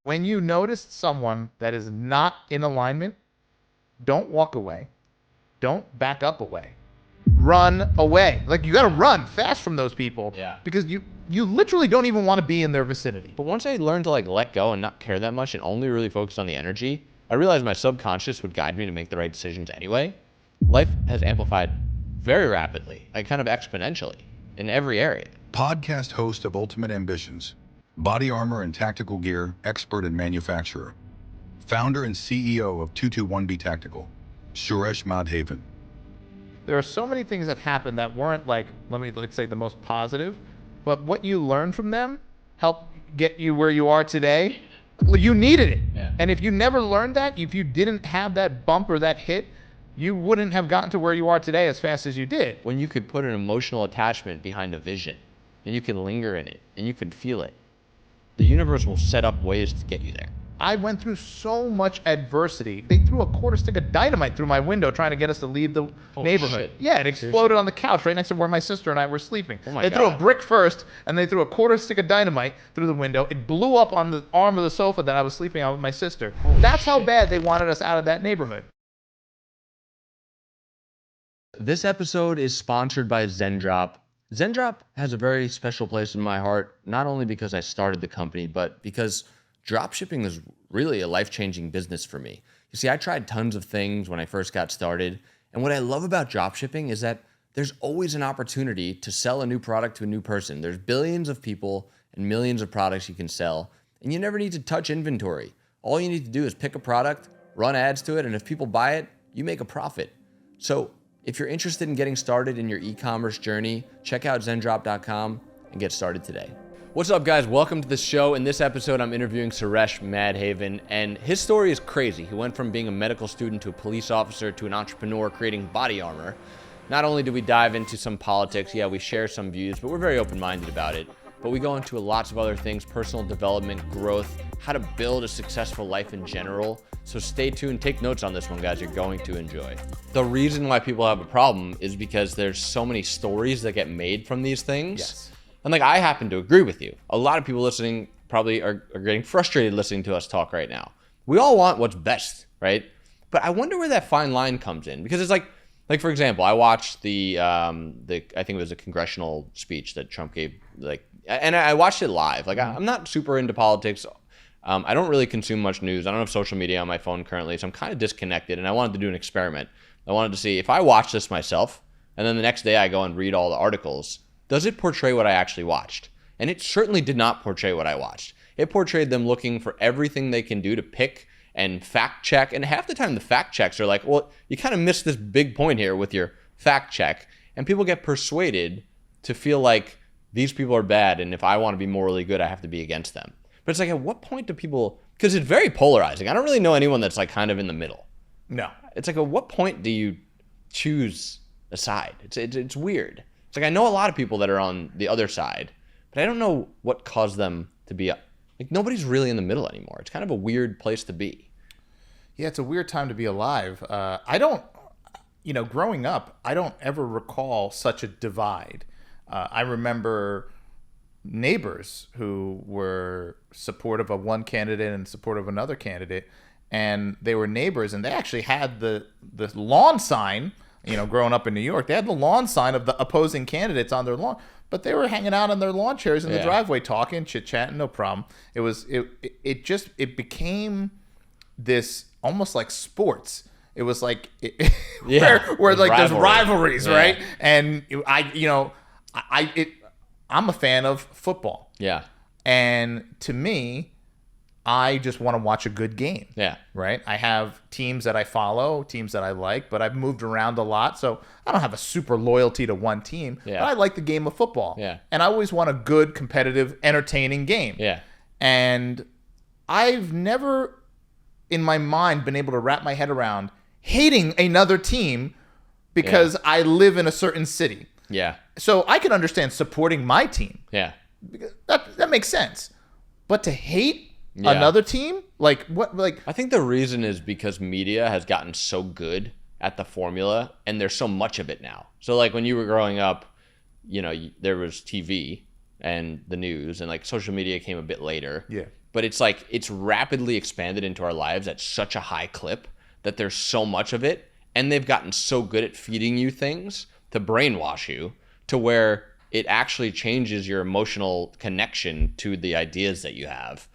When you notice someone that is not in alignment, don't walk away. Don't back up away. Run away. Like, you got to run fast from those people. Yeah. Because you literally don't even want to be in their vicinity. But once I learned to like let go and not care that much and only really focus on the energy, I realized my subconscious would guide me to make the right decisions anyway. Life has amplified very rapidly, like kind of exponentially in every area. Podcast host of Ultimate Ambitions, body armor and tactical gear expert and manufacturer, founder and CEO of 221B Tactical, Suresh Madhavan. There are so many things that happened that weren't like, let's say the most positive, but what you learned from them helped get you where you are today. You needed it. Yeah. And if you never learned that, if you didn't have that bump or that hit, you wouldn't have gotten to where you are today as fast as you did. When you could put an emotional attachment behind a vision and you can linger in it and you can feel it, the universe will set up ways to get you there. I went through so much adversity. They threw a quarter stick of dynamite through my window trying to get us to leave the neighborhood. Shit. Yeah, it exploded on the couch right next to where my sister and I were sleeping. Oh my They threw a God. brick first, and they threw a quarter stick of dynamite through the window. It blew up on the arm of the sofa that I was sleeping on with my sister. That's how bad they wanted us out of that neighborhood. This episode is sponsored by ZenDrop. ZenDrop has a very special place in my heart, not only because I started the company, but because dropshipping is really a life-changing business for me. You see, I tried tons of things when I first got started, and what I love about dropshipping is that there's always an opportunity to sell a new product to a new person. There's billions of people and millions of products you can sell, and you never need to touch inventory. All you need to do is pick a product, run ads to it, and if people buy it, you make a profit. So if you're interested in getting started in your e-commerce journey, check out zendrop.com and get started today. What's up, guys? Welcome to the show. In this episode, I'm interviewing Suresh Madhavan, and his story is crazy. He went from being a medical student to a police officer to an entrepreneur creating body armor. Not only do we dive into some politics, we share some views, but we're very open-minded about it. But we go into lots of other things, personal development, growth, how to build a successful life in general. So stay tuned, take notes on this one, guys. You're going to enjoy. The reason why people have a problem is because there's so many stories that get made from these things. Yes. And like, I happen to agree with you. A lot of people listening probably are getting frustrated listening to us talk right now. We all want what's best, right? But I wonder where that fine line comes in, because it's like for example, I watched the I think it was a congressional speech that Trump gave, and I watched it live. Like, I'm not super into politics. I don't really consume much news. I don't have social media on my phone currently, so I'm kind of disconnected. And I wanted to do an experiment. I wanted to see if I watch this myself, and then the next day I go and read all the articles, does it portray what I actually watched? And it certainly did not portray what I watched. It portrayed them looking for everything they can do to pick and fact check. And half the time the fact checks are like, well, you kind of missed this big point here with your fact check. And people get persuaded to feel like these people are bad, and if I want to be morally good, I have to be against them. But it's like, at what point do people, because it's very polarizing. I don't really know anyone that's like kind of in the middle. No. It's like, at what point do you choose a side? It's weird. It's like, I know a lot of people that are on the other side, but I don't know what caused them to be like, nobody's really in the middle anymore. It's kind of a weird place to be. Yeah, it's a weird time to be alive. I don't, growing up, I don't ever recall such a divide. I remember neighbors who were supportive of one candidate and supportive of another candidate, and they were neighbors, and they actually had the lawn sign. Growing up in New York, they had the lawn sign of the opposing candidates on their lawn, but they were hanging out on their lawn chairs in the driveway, talking, chit-chatting, no problem. It became this almost like sports. It was like where like there's rivalries, right? And I'm a fan of football. Yeah. And to me, I just want to watch a good game. Yeah. Right? I have teams that I follow, teams that I like, but I've moved around a lot, so I don't have a super loyalty to one team. Yeah. But I like the game of football. Yeah. And I always want a good, competitive, entertaining game. Yeah. And I've never, in my mind, been able to wrap my head around hating another team because I live in a certain city. Yeah. So I can understand supporting my team. Yeah. Because that makes sense. But to hate another team? Like what? Like, I think the reason is because media has gotten so good at the formula, and there's so much of it now. So like when you were growing up, there was TV and the news, and like social media came a bit later. Yeah. but it's like it's rapidly expanded into our lives at such a high clip that there's so much of it, and they've gotten so good at feeding you things to brainwash you to where it actually changes your emotional connection to the ideas that you have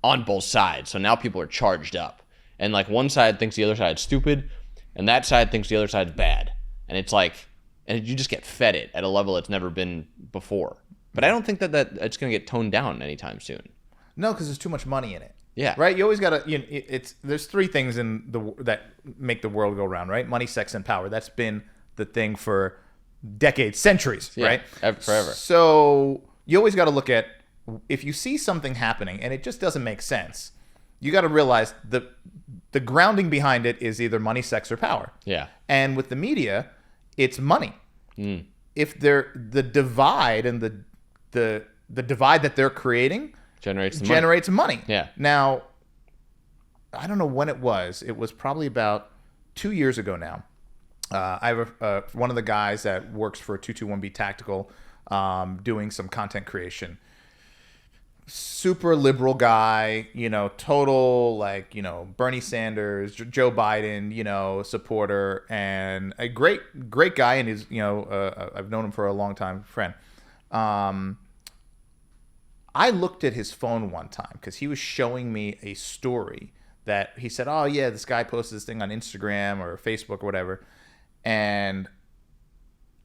on both sides. So now people are charged up, and like one side thinks the other side's stupid, and that side thinks the other side's bad, and it's like, and you just get fed it at a level it's never been before. But I don't think that it's going to get toned down anytime soon. No, because there's too much money in it. Yeah. Right. You always gotta. There's three things that make the world go round. Right. Money, sex, and power. That's been the thing for decades, centuries. Yeah, right. Forever. So you always got to look at, if you see something happening and it just doesn't make sense, you got to realize the grounding behind it is either money, sex, or power. Yeah. And with the media, it's money. If the divide and the divide that they're creating generates money. Yeah. Now, I don't know when it was. It was probably about 2 years ago now. I have one of the guys that works for 221B Tactical, doing some content creation. Super liberal guy, total Bernie Sanders, Joe Biden, supporter, and a great guy. And he's, I've known him for a long time, friend. I looked at his phone one time because he was showing me a story that he said, oh yeah, this guy posted this thing on Instagram or Facebook or whatever. And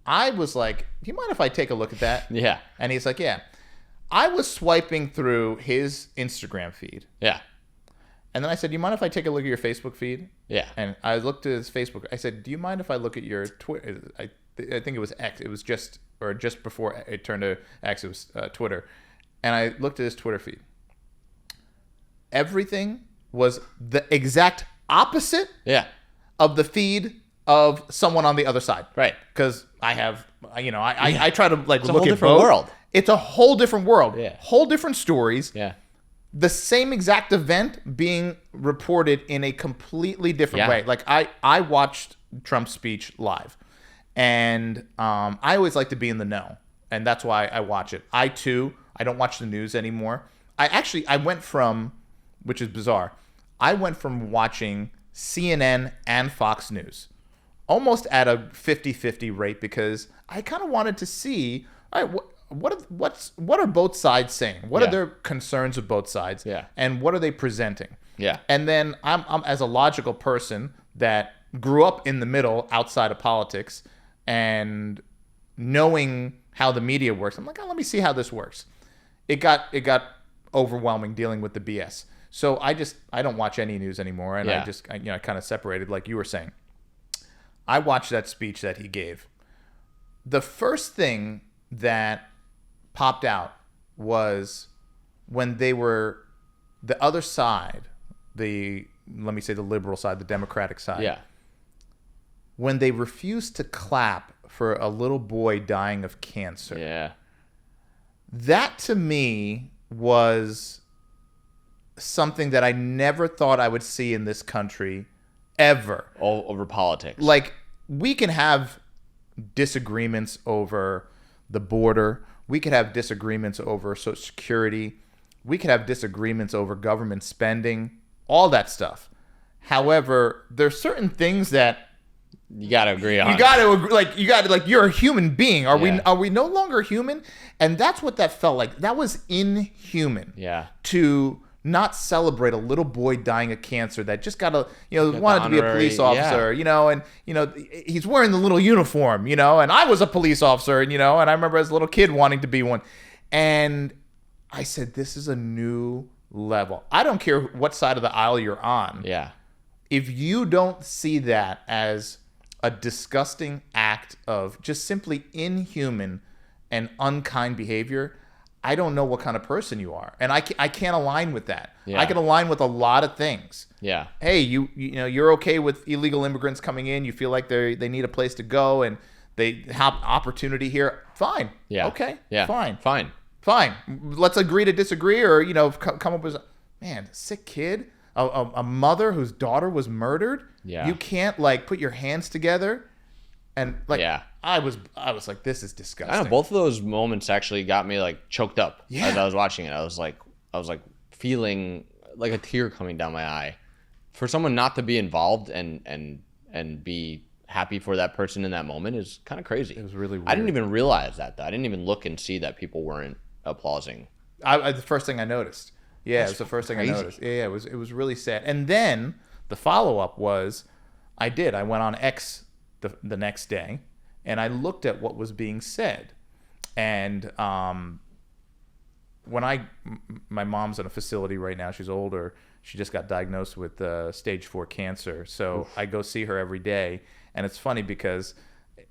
I was like, do you mind if I take a look at that? Yeah. And he's like, yeah. I was swiping through his Instagram feed. Yeah. And then I said, do you mind if I take a look at your Facebook feed? Yeah. And I looked at his Facebook. I said, do you mind if I look at your Twitter? I think it was X. It was just before it turned to X, it was Twitter. And I looked at his Twitter feed. Everything was the exact opposite of the feed of someone on the other side. Right. Because I have, I try to look at both. It's a whole different world. It's a whole different world. Yeah. Whole different stories. Yeah. The same exact event being reported in a completely different way. Like I watched Trump's speech live, and I always like to be in the know, and that's why I watch it. I don't watch the news anymore. I went from, which is bizarre, I went from watching CNN and Fox News almost at a 50-50 rate because I kind of wanted to see, all right, what are both sides saying? What are their concerns of both sides? Yeah. And what are they presenting? Yeah. And then I'm as a logical person that grew up in the middle outside of politics and knowing how the media works, I'm like, oh, let me see how this works. It got overwhelming dealing with the BS. So I don't watch any news anymore, and I kind of separated, like you were saying. I watched that speech that he gave. The first thing that popped out was when they were the other side, let me say the liberal side, the Democratic side. Yeah. When they refused to clap for a little boy dying of cancer. Yeah. That to me was something that I never thought I would see in this country ever. All over politics. Like, we can have disagreements over the border. We could have disagreements over Social Security. We could have disagreements over government spending, all that stuff. However, there's certain things that you got to agree on. You got to agree. You're a human being. Are we no longer human? And that's what that felt like. That was inhuman. Yeah. To not celebrate a little boy dying of cancer that just wanted to be a police officer, and he's wearing the little uniform, and I was a police officer, and I remember as a little kid wanting to be one. And I said, this is a new level. I don't care what side of the aisle you're on. Yeah. If you don't see that as a disgusting act of just simply inhuman and unkind behavior, I don't know what kind of person you are. And I can't align with that. Yeah. I can align with a lot of things. Yeah. Hey, you're okay with illegal immigrants coming in. You feel like they need a place to go and they have opportunity here. Fine. Yeah. Okay. Yeah. Fine. Let's agree to disagree, or come up with sick kid, a mother whose daughter was murdered. Yeah. You can't put your hands together and I was like, this is disgusting. I know both of those moments actually got me choked up as I was watching it. I was like, feeling like a tear coming down my eye. For someone not to be involved and be happy for that person in that moment is kind of crazy. It was really weird. I didn't even realize that, though. I didn't even look and see that people weren't applauding. The first thing I noticed. Yeah, it was the first thing I noticed. Yeah, it was really sad. And then the follow-up was, I went on X the next day, and I looked at what was being said. And when my mom's in a facility right now, she's older. She just got diagnosed with stage 4 cancer. So I go see her every day, and it's funny because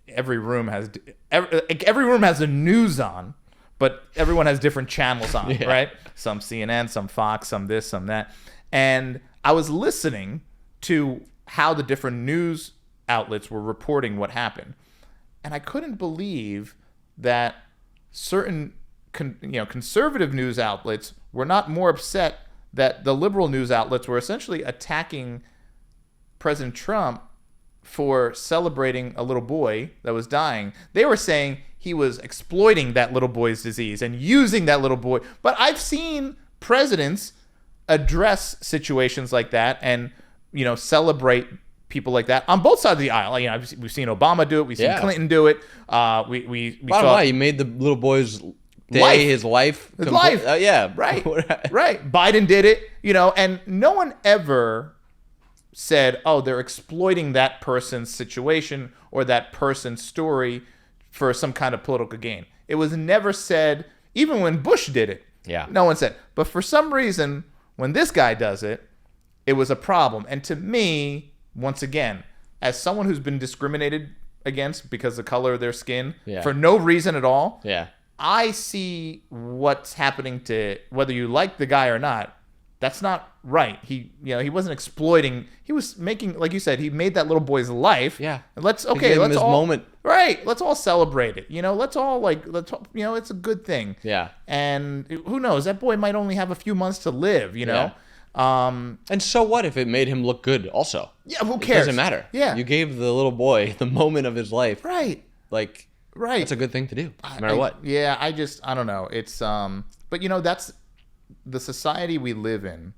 every room has the news on, but everyone has different channels on, right? Some CNN, some Fox, some this, some that. And I was listening to how the different news outlets were reporting what happened, and I couldn't believe that certain conservative news outlets were not more upset that the liberal news outlets were essentially attacking President Trump for celebrating a little boy that was dying. They were saying he was exploiting that little boy's disease and using that little boy. But I've seen presidents address situations like that and, celebrate people like that on both sides of the aisle. We've seen Obama do it. We've seen Clinton do it. We Bottom line, he made the little boy's his life. Yeah. Right. Right. Biden did it, and no one ever said, oh, they're exploiting that person's situation or that person's story for some kind of political gain. It was never said, even when Bush did it. Yeah. No one said. But for some reason, when this guy does it, it was a problem. And to me, once again, as someone who's been discriminated against because of the color of their skin for no reason at all, I see what's happening to whether you like the guy or not. That's not right. He wasn't exploiting. He was making, like you said, he made that little boy's life. Yeah. And let's his all moment. Right. Let's all celebrate it. Let's all it's a good thing. Yeah. And who knows? That boy might only have a few months to live. Yeah. And so what if it made him look good? Also. Yeah. Who cares? It doesn't matter. Yeah. You gave the little boy the moment of his life. Right. Right. That's a good thing to do, no matter what. Yeah. I don't know. It's but that's the society we live in.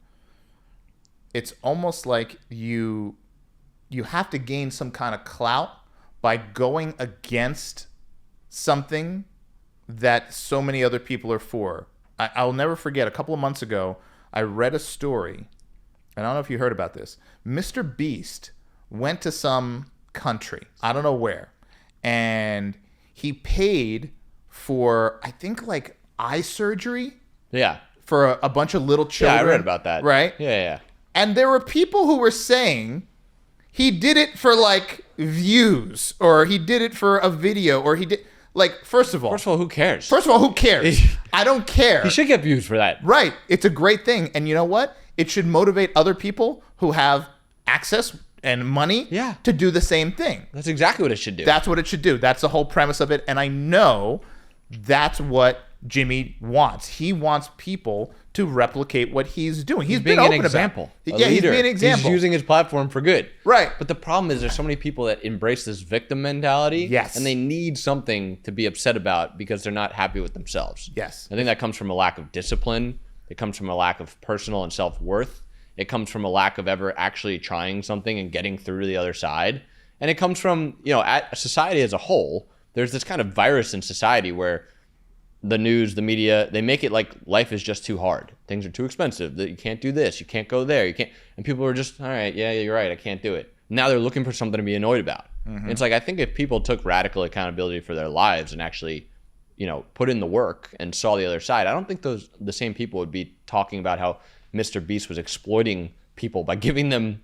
It's almost like you have to gain some kind of clout by going against something that so many other people are for. I'll never forget, a couple of months ago, I read a story, and I don't know if you heard about this. Mr. Beast went to some country, I don't know where, and he paid for, I think, like eye surgery. Yeah. For a bunch of little children. Yeah, I read about that. Right? Yeah. And there were people who were saying he did it for like views, or he did it for a video, or he did first of all, who cares? I don't care. He should get views for that. Right. It's a great thing. And you know what? It should motivate other people who have access and money to do the same thing. That's exactly what it should do. That's what it should do. That's the whole premise of it. And I know that's what Jimmy wants. He wants people to replicate what he's doing. He's being been an open example. About it. He's being an example. He's using his platform for good. Right. But the problem is there's so many people that embrace this victim mentality. Yes. And they need something to be upset about because they're not happy with themselves. Yes. I think that comes from a lack of discipline. It comes from a lack of personal and self-worth. It comes from a lack of ever actually trying something and getting through to the other side. And it comes from, at society as a whole, there's this kind of virus in society where the news, the media, they make it like life is just too hard. Things are too expensive. That you can't do this. You can't go there. You can't. And people are just, all right, yeah, you're right. I can't do it. Now they're looking for something to be annoyed about. Mm-hmm. It's like, I think if people took radical accountability for their lives and actually, put in the work and saw the other side, I don't think the same people would be talking about how Mr. Beast was exploiting people by giving them,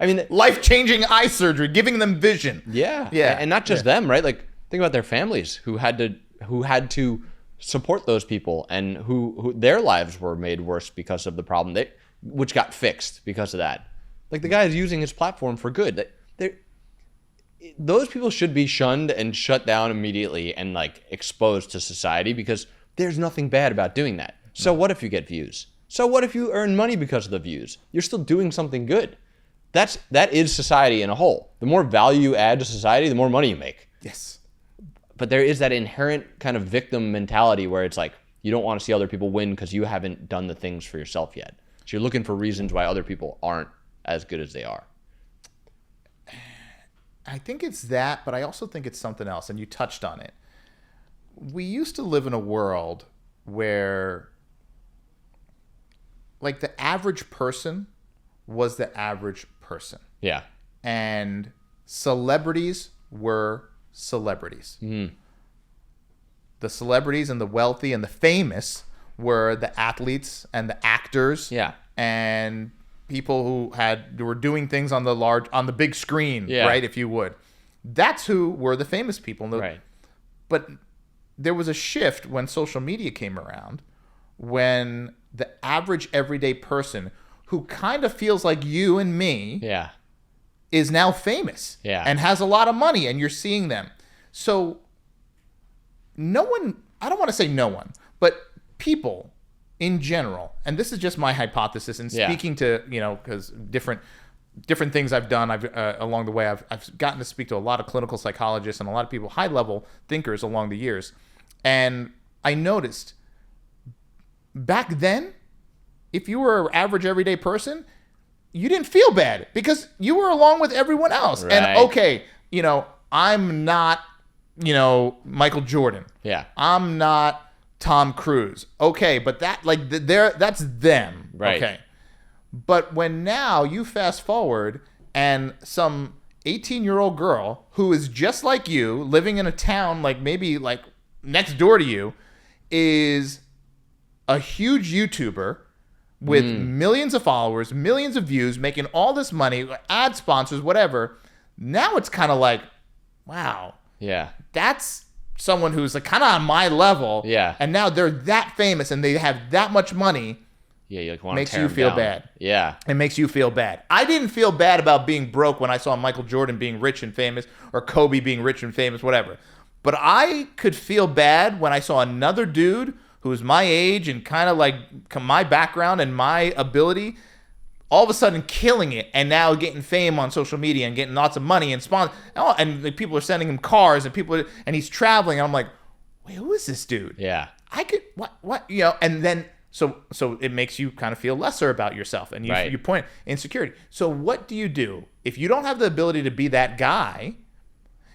life-changing eye surgery, giving them vision. Yeah. And not just them, right? Like, think about their families who had to support those people and who their lives were made worse because of the problem which got fixed because of that. Like, the guy is using his platform for good. Those people should be shunned and shut down immediately and exposed to society because there's nothing bad about doing that. So what if you get views? So what if you earn money because of the views? You're still doing something good. That is society in a whole. The more value you add to society, the more money you make. Yes. But there is that inherent kind of victim mentality where it's like, You don't want to see other people win because you haven't done the things for yourself yet. So you're looking for reasons why other people aren't as good as they are. I think it's that, but I also think it's something else, and you touched on it. We used to live in a world where, like, the average person was the average person. Yeah. And celebrities were celebrities. Mm. The celebrities and the wealthy and the famous were the athletes and the actors. Yeah. And people who were doing things on the big screen, Yeah. right? If you would. That's who were the famous people. Right. But there was a shift when social media came around, when the average everyday person who kind of feels like you and me Yeah. is now famous and has a lot of money, and you're seeing them. So no one, I don't want to say no one, but people in general, and this is just my hypothesis and speaking to, because different things I've done along the way, I've gotten to speak to a lot of clinical psychologists and a lot of people, high-level thinkers along the years. And I noticed back then, if you were an average everyday person, you didn't feel bad because you were along with everyone else. Right. And okay, I'm not, Michael Jordan. Yeah. I'm not Tom Cruise. Okay, but that's them. Right. Okay. But when now you fast forward and some 18-year-old girl who is just like you, living in a town maybe next door to you, is a huge YouTuber with millions of followers, millions of views, making all this money, ad sponsors, whatever. Now it's kind of like, wow. Yeah. That's someone who's kind of on my level. Yeah. And now they're that famous and they have that much money. Yeah, you want makes to tear you them feel down. bad. Yeah. It makes you feel bad. I didn't feel bad about being broke when I saw Michael Jordan being rich and famous, or Kobe being rich and famous, whatever. But I could feel bad when I saw another dude who was my age and kind of like my background and my ability, all of a sudden killing it, and now getting fame on social media and getting lots of money and sponsors. And people are sending him cars and he's traveling. And I'm like, wait, who is this dude? Yeah. I could, what, and then, so it makes you kind of feel lesser about yourself, and you point insecurity. So what do you do? If you don't have the ability to be that guy,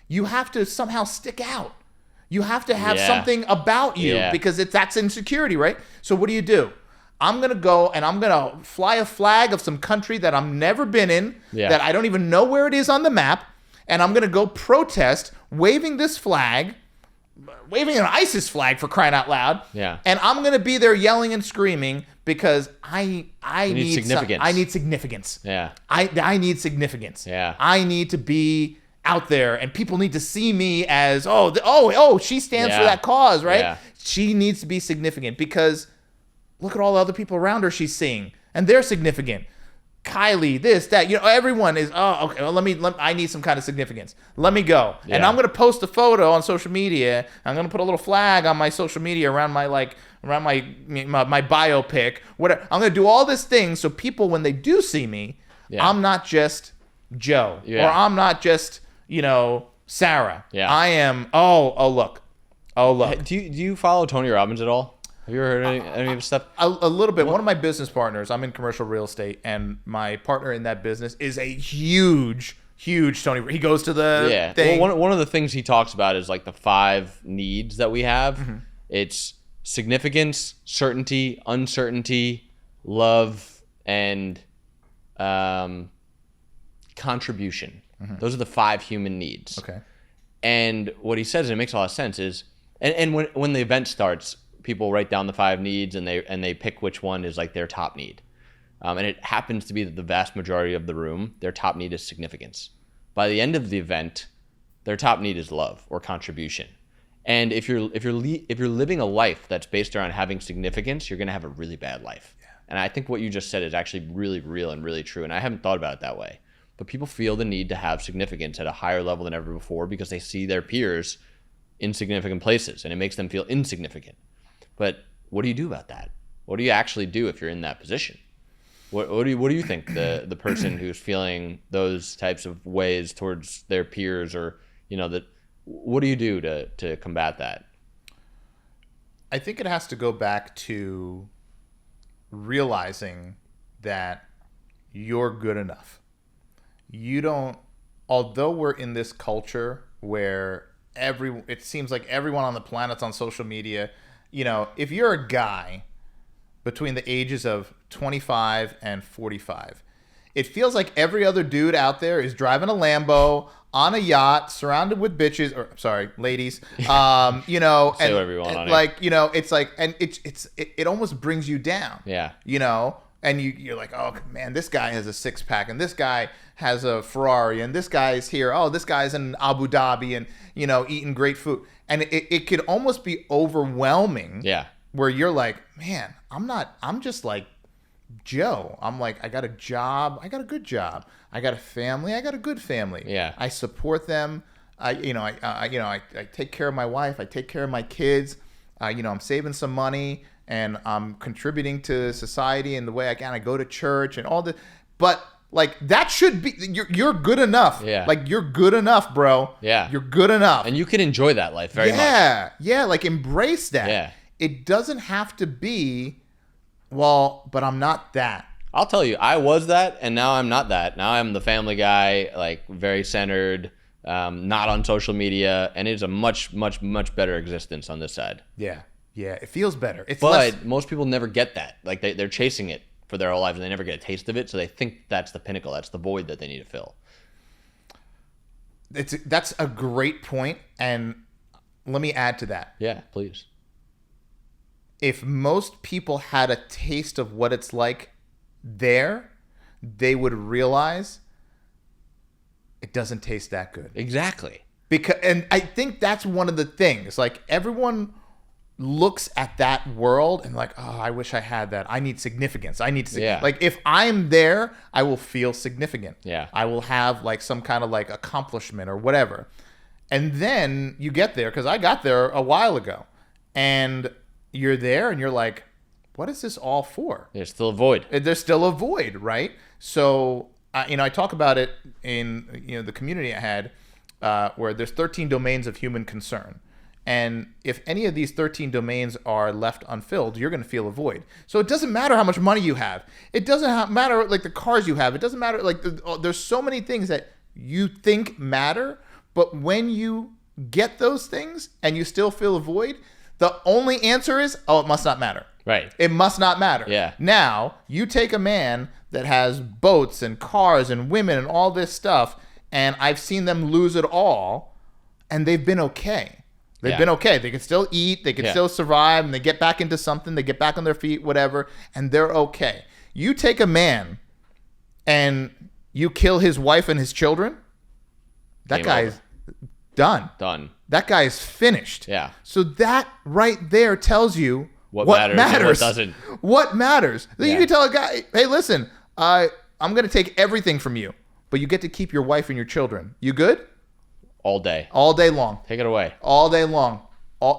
you have to somehow stick out. You have to have something about you because that's insecurity, right? So what do? I'm going to go and I'm going to fly a flag of some country that I've never been in, that I don't even know where it is on the map, and I'm going to go protest waving this flag, waving an ISIS flag, for crying out loud. Yeah. And I'm going to be there yelling and screaming because I need significance. I need significance. Yeah. I need significance. Yeah. I need to be out there, and people need to see me as, she stands for that cause, right? Yeah. She needs to be significant because look at all the other people around her she's seeing, and they're significant. Kylie, this, that, everyone is, okay, well, I need some kind of significance. Let me go. Yeah. And I'm going to post a photo on social media. I'm going to put a little flag on my social media around my biopic, whatever. I'm going to do all this things so people, when they do see me, I'm not just Joe, or I'm not just, Sarah. Yeah. I am, look. Do you follow Tony Robbins at all? Have you ever heard any of his stuff? A little bit. One of my business partners, I'm in commercial real estate, and my partner in that business is a huge Tony. He goes to the thing. Well, one of the things he talks about is the 5 needs that we have. Mm-hmm. It's significance, certainty, uncertainty, love, and contribution. Mm-hmm. Those are the 5 human needs. Okay. And what he says, and it makes a lot of sense, is and when the event starts, people write down the 5 needs and they pick which one is their top need. And it happens to be that the vast majority of the room, their top need is significance. By the end of the event, their top need is love or contribution. And if you're living a life that's based around having significance, you're going to have a really bad life. Yeah. And I think what you just said is actually really real and really true. And I haven't thought about it that way. But people feel the need to have significance at a higher level than ever before because they see their peers in significant places, and it makes them feel insignificant. But what do you do about that? What do you actually do if you're in that position? What do you think the person who's feeling those types of ways towards their peers, or that, what do you do to combat that? I think it has to go back to realizing that you're good enough. You don't, although we're in this culture where it seems like everyone on the planet's on social media, if you're a guy between the ages of 25 and 45, it feels like every other dude out there is driving a Lambo on a yacht, surrounded with bitches, or sorry, ladies. Say and whatever you want on it. it's like, and it almost brings you down. Yeah. And you're like, oh man, this guy has a 6-pack, and this guy has a Ferrari, and this guy's here. Oh, this guy's in Abu Dhabi, and eating great food, and it could almost be overwhelming. Yeah. Where you're like, man, I'm just like Joe. I'm like, I got a job. I got a good job. I got a family. I got a good family. Yeah. I support them. I take care of my wife. I take care of my kids. I'm saving some money and I'm contributing to society in the way I can. I go to church and all this. But like that should be, you're good enough. Yeah. Like you're good enough, bro. Yeah. You're good enough. And you can enjoy that life very much. Yeah. Like embrace that. Yeah. It doesn't have to be, well, but I'm not that. I'll tell you, I was that, and now I'm not that. Now I'm the family guy, like very centered, not on social media, and it's a much, much, much better existence on this side. Yeah. It feels better. But most people never get that. Like they're chasing it for their whole lives, and they never get a taste of it, so they think that's the pinnacle. That's the void that they need to fill. That's a great point, and let me add to that. Yeah, please. If most people had a taste of what it's like there, they would realize it doesn't taste that good. Exactly. And I think that's one of the things. Like everyone looks at that world and like, oh, I wish I had that. I need significance. Yeah. Like if I'm there, I will feel significant. Yeah. I will have like some kind of like accomplishment or whatever. And then you get there, because I got there a while ago, and you're there and you're like, what is this all for? There's still a void. There's still a void, right? So, I talk about it in the community I had, where there's 13 domains of human concern. And if any of these 13 domains are left unfilled, you're going to feel a void. So it doesn't matter how much money you have. It doesn't matter like the cars you have. It doesn't matter like there's so many things that you think matter, but when you get those things and you still feel a void, the only answer is, oh, it must not matter. Right. It must not matter. Yeah. Now, you take a man that has boats and cars and women and all this stuff, and I've seen them lose it all, and they've been okay. They've been okay. They can still eat. They can still survive, and they get back into something. They get back on their feet, whatever, and they're okay. You take a man and you kill his wife and his children, that guy's done. That guy is finished. Yeah. So that right there tells you what matters. And what doesn't. What matters. Then Yeah. you can tell a guy, hey, listen, I'm going to take everything from you, but you get to keep your wife and your children. You good? All day. All day long. Take it away. All day long.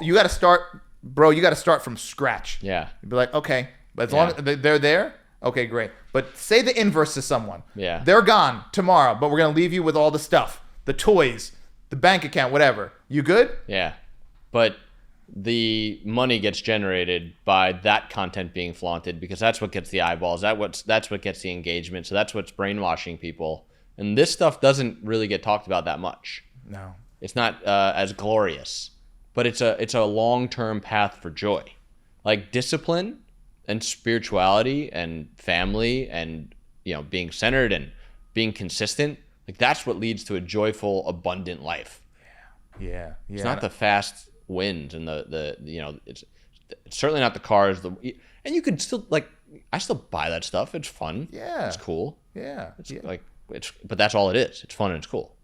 You got to start, bro, you got to start from scratch. Yeah. You'd be like, okay, but as long as they're there, okay, great. But say the inverse to someone. Yeah. They're gone tomorrow, but we're going to leave you with all the stuff, the toys, the bank account, whatever. You good? Yeah. But the money gets generated by that content being flaunted, because that's what gets the eyeballs. That's what gets the engagement. So that's what's brainwashing people. And this stuff doesn't really get talked about that much. No. It's not as glorious, but it's a long-term path for joy. Like discipline and spirituality and family and being centered and being consistent. Like that's what leads to a joyful, abundant life. Yeah. It's not the fast wins and it's certainly not the cars. And you can still I still buy that stuff. It's fun. Yeah. It's cool. Yeah. But that's all it is. It's fun and it's cool.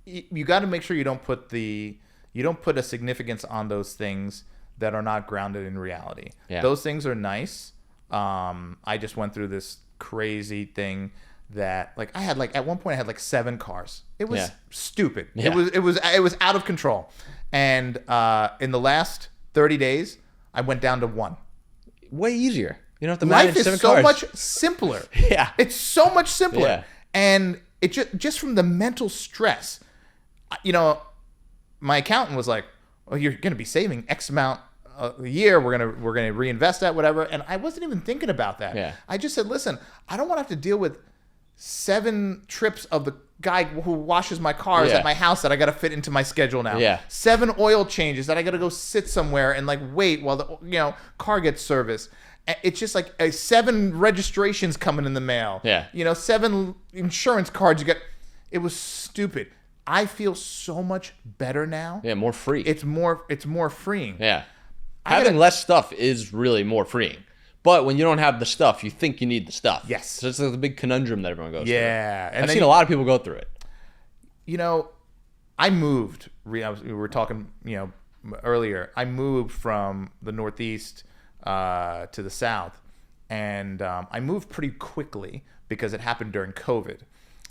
You got to make sure you don't put a significance on those things that are not grounded in reality. Yeah. Those things are nice. I just went through this crazy thing that I had at one point I had 7 cars. It was stupid. Yeah. It was out of control. And in the last 30 days, I went down to 1. Way easier. You don't have to manage Life 7 is cars. so much simpler. Yeah. It's so much simpler. Yeah. And it just from the mental stress, my accountant was like, "Oh, you're going to be saving X amount a year. We're gonna reinvest that, whatever. And I wasn't even thinking about that. Yeah. I just said, listen, I don't want to have to deal with 7 trips of the guy who washes my cars Yeah. at my house that I got to fit into my schedule now. Yeah. 7 oil changes that I got to go sit somewhere and like wait while the car gets serviced. It's just like 7 registrations coming in the mail. Yeah. 7 insurance cards you get. It was stupid. I feel so much better now. Yeah, more free. It's more freeing. Yeah. Having less stuff is really more freeing. But when you don't have the stuff, you think you need the stuff. Yes. So it's like the big conundrum that everyone goes through. Yeah. And I've seen a lot of people go through it. I moved. We were talking, earlier. I moved from the Northeast to the South, and I moved pretty quickly because it happened during COVID.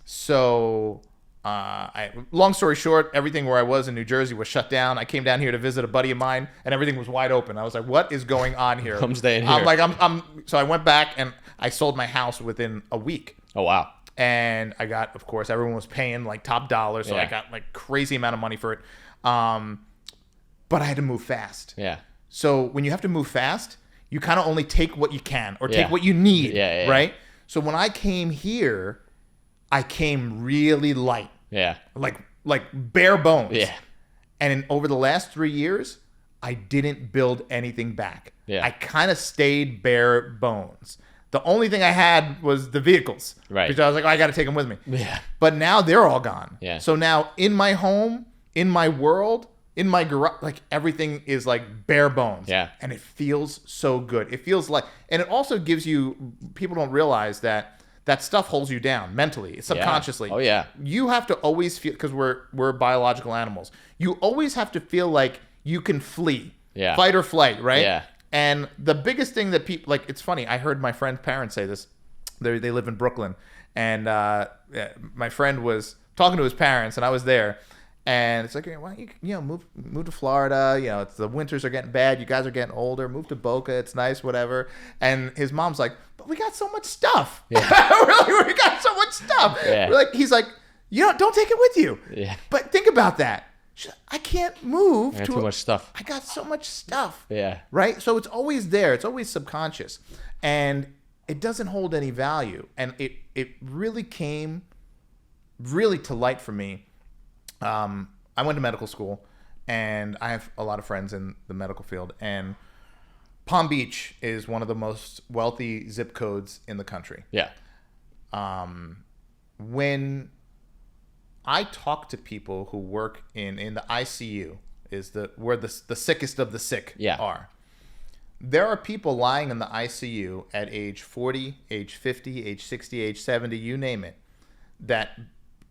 So, long story short, everything where I was in New Jersey was shut down. I came down here to visit a buddy of mine, and everything was wide open. I was like, "What is going on here?" I'm staying here. So I went back and I sold my house within a week. Oh, wow. And I got, of course, everyone was paying like top dollar, so Yeah. I got like crazy amount of money for it. But I had to move fast. Yeah. So when you have to move fast, you kind of only take what you can or take Yeah. what you need, Yeah. right? So when I came here, I came really light, Yeah. like bare bones. Yeah. And over the last 3 years, I didn't build anything back. Yeah. I kind of stayed bare bones. The only thing I had was the vehicles. Right. Because I was like, I got to take them with me. Yeah. But now they're all gone. Yeah. So now in my home, in my world, in my garage, like everything is like bare bones. Yeah. And it feels so good. It feels like, and it also gives you, people don't realize that stuff holds you down mentally, subconsciously. Oh, yeah. You have to always feel, because we're biological animals. You always have to feel like you can flee. Yeah. Fight or flight, right? Yeah. And the biggest thing that people, like, it's funny. I heard my friend's parents say this. They live in Brooklyn. And my friend was talking to his parents, and I was there. And it's like, why don't you move to Florida? It's the winters are getting bad. You guys are getting older. Move to Boca. It's nice, whatever. And his mom's like, but we got so much stuff. Yeah. Really, we got so much stuff. Yeah. He's like, don't take it with you. Yeah. But think about that. I can't move. I got too much stuff. I got so much stuff. Yeah. Right? So it's always there. It's always subconscious. And it doesn't hold any value. And it really came to light for me. I went to medical school, and I have a lot of friends in the medical field. And Palm Beach is one of the most wealthy zip codes in the country. Yeah. When I talk to people who work in the ICU, where the sickest of the sick are. There are people lying in the ICU at age 40, age 50, age 60, age 70, you name it, that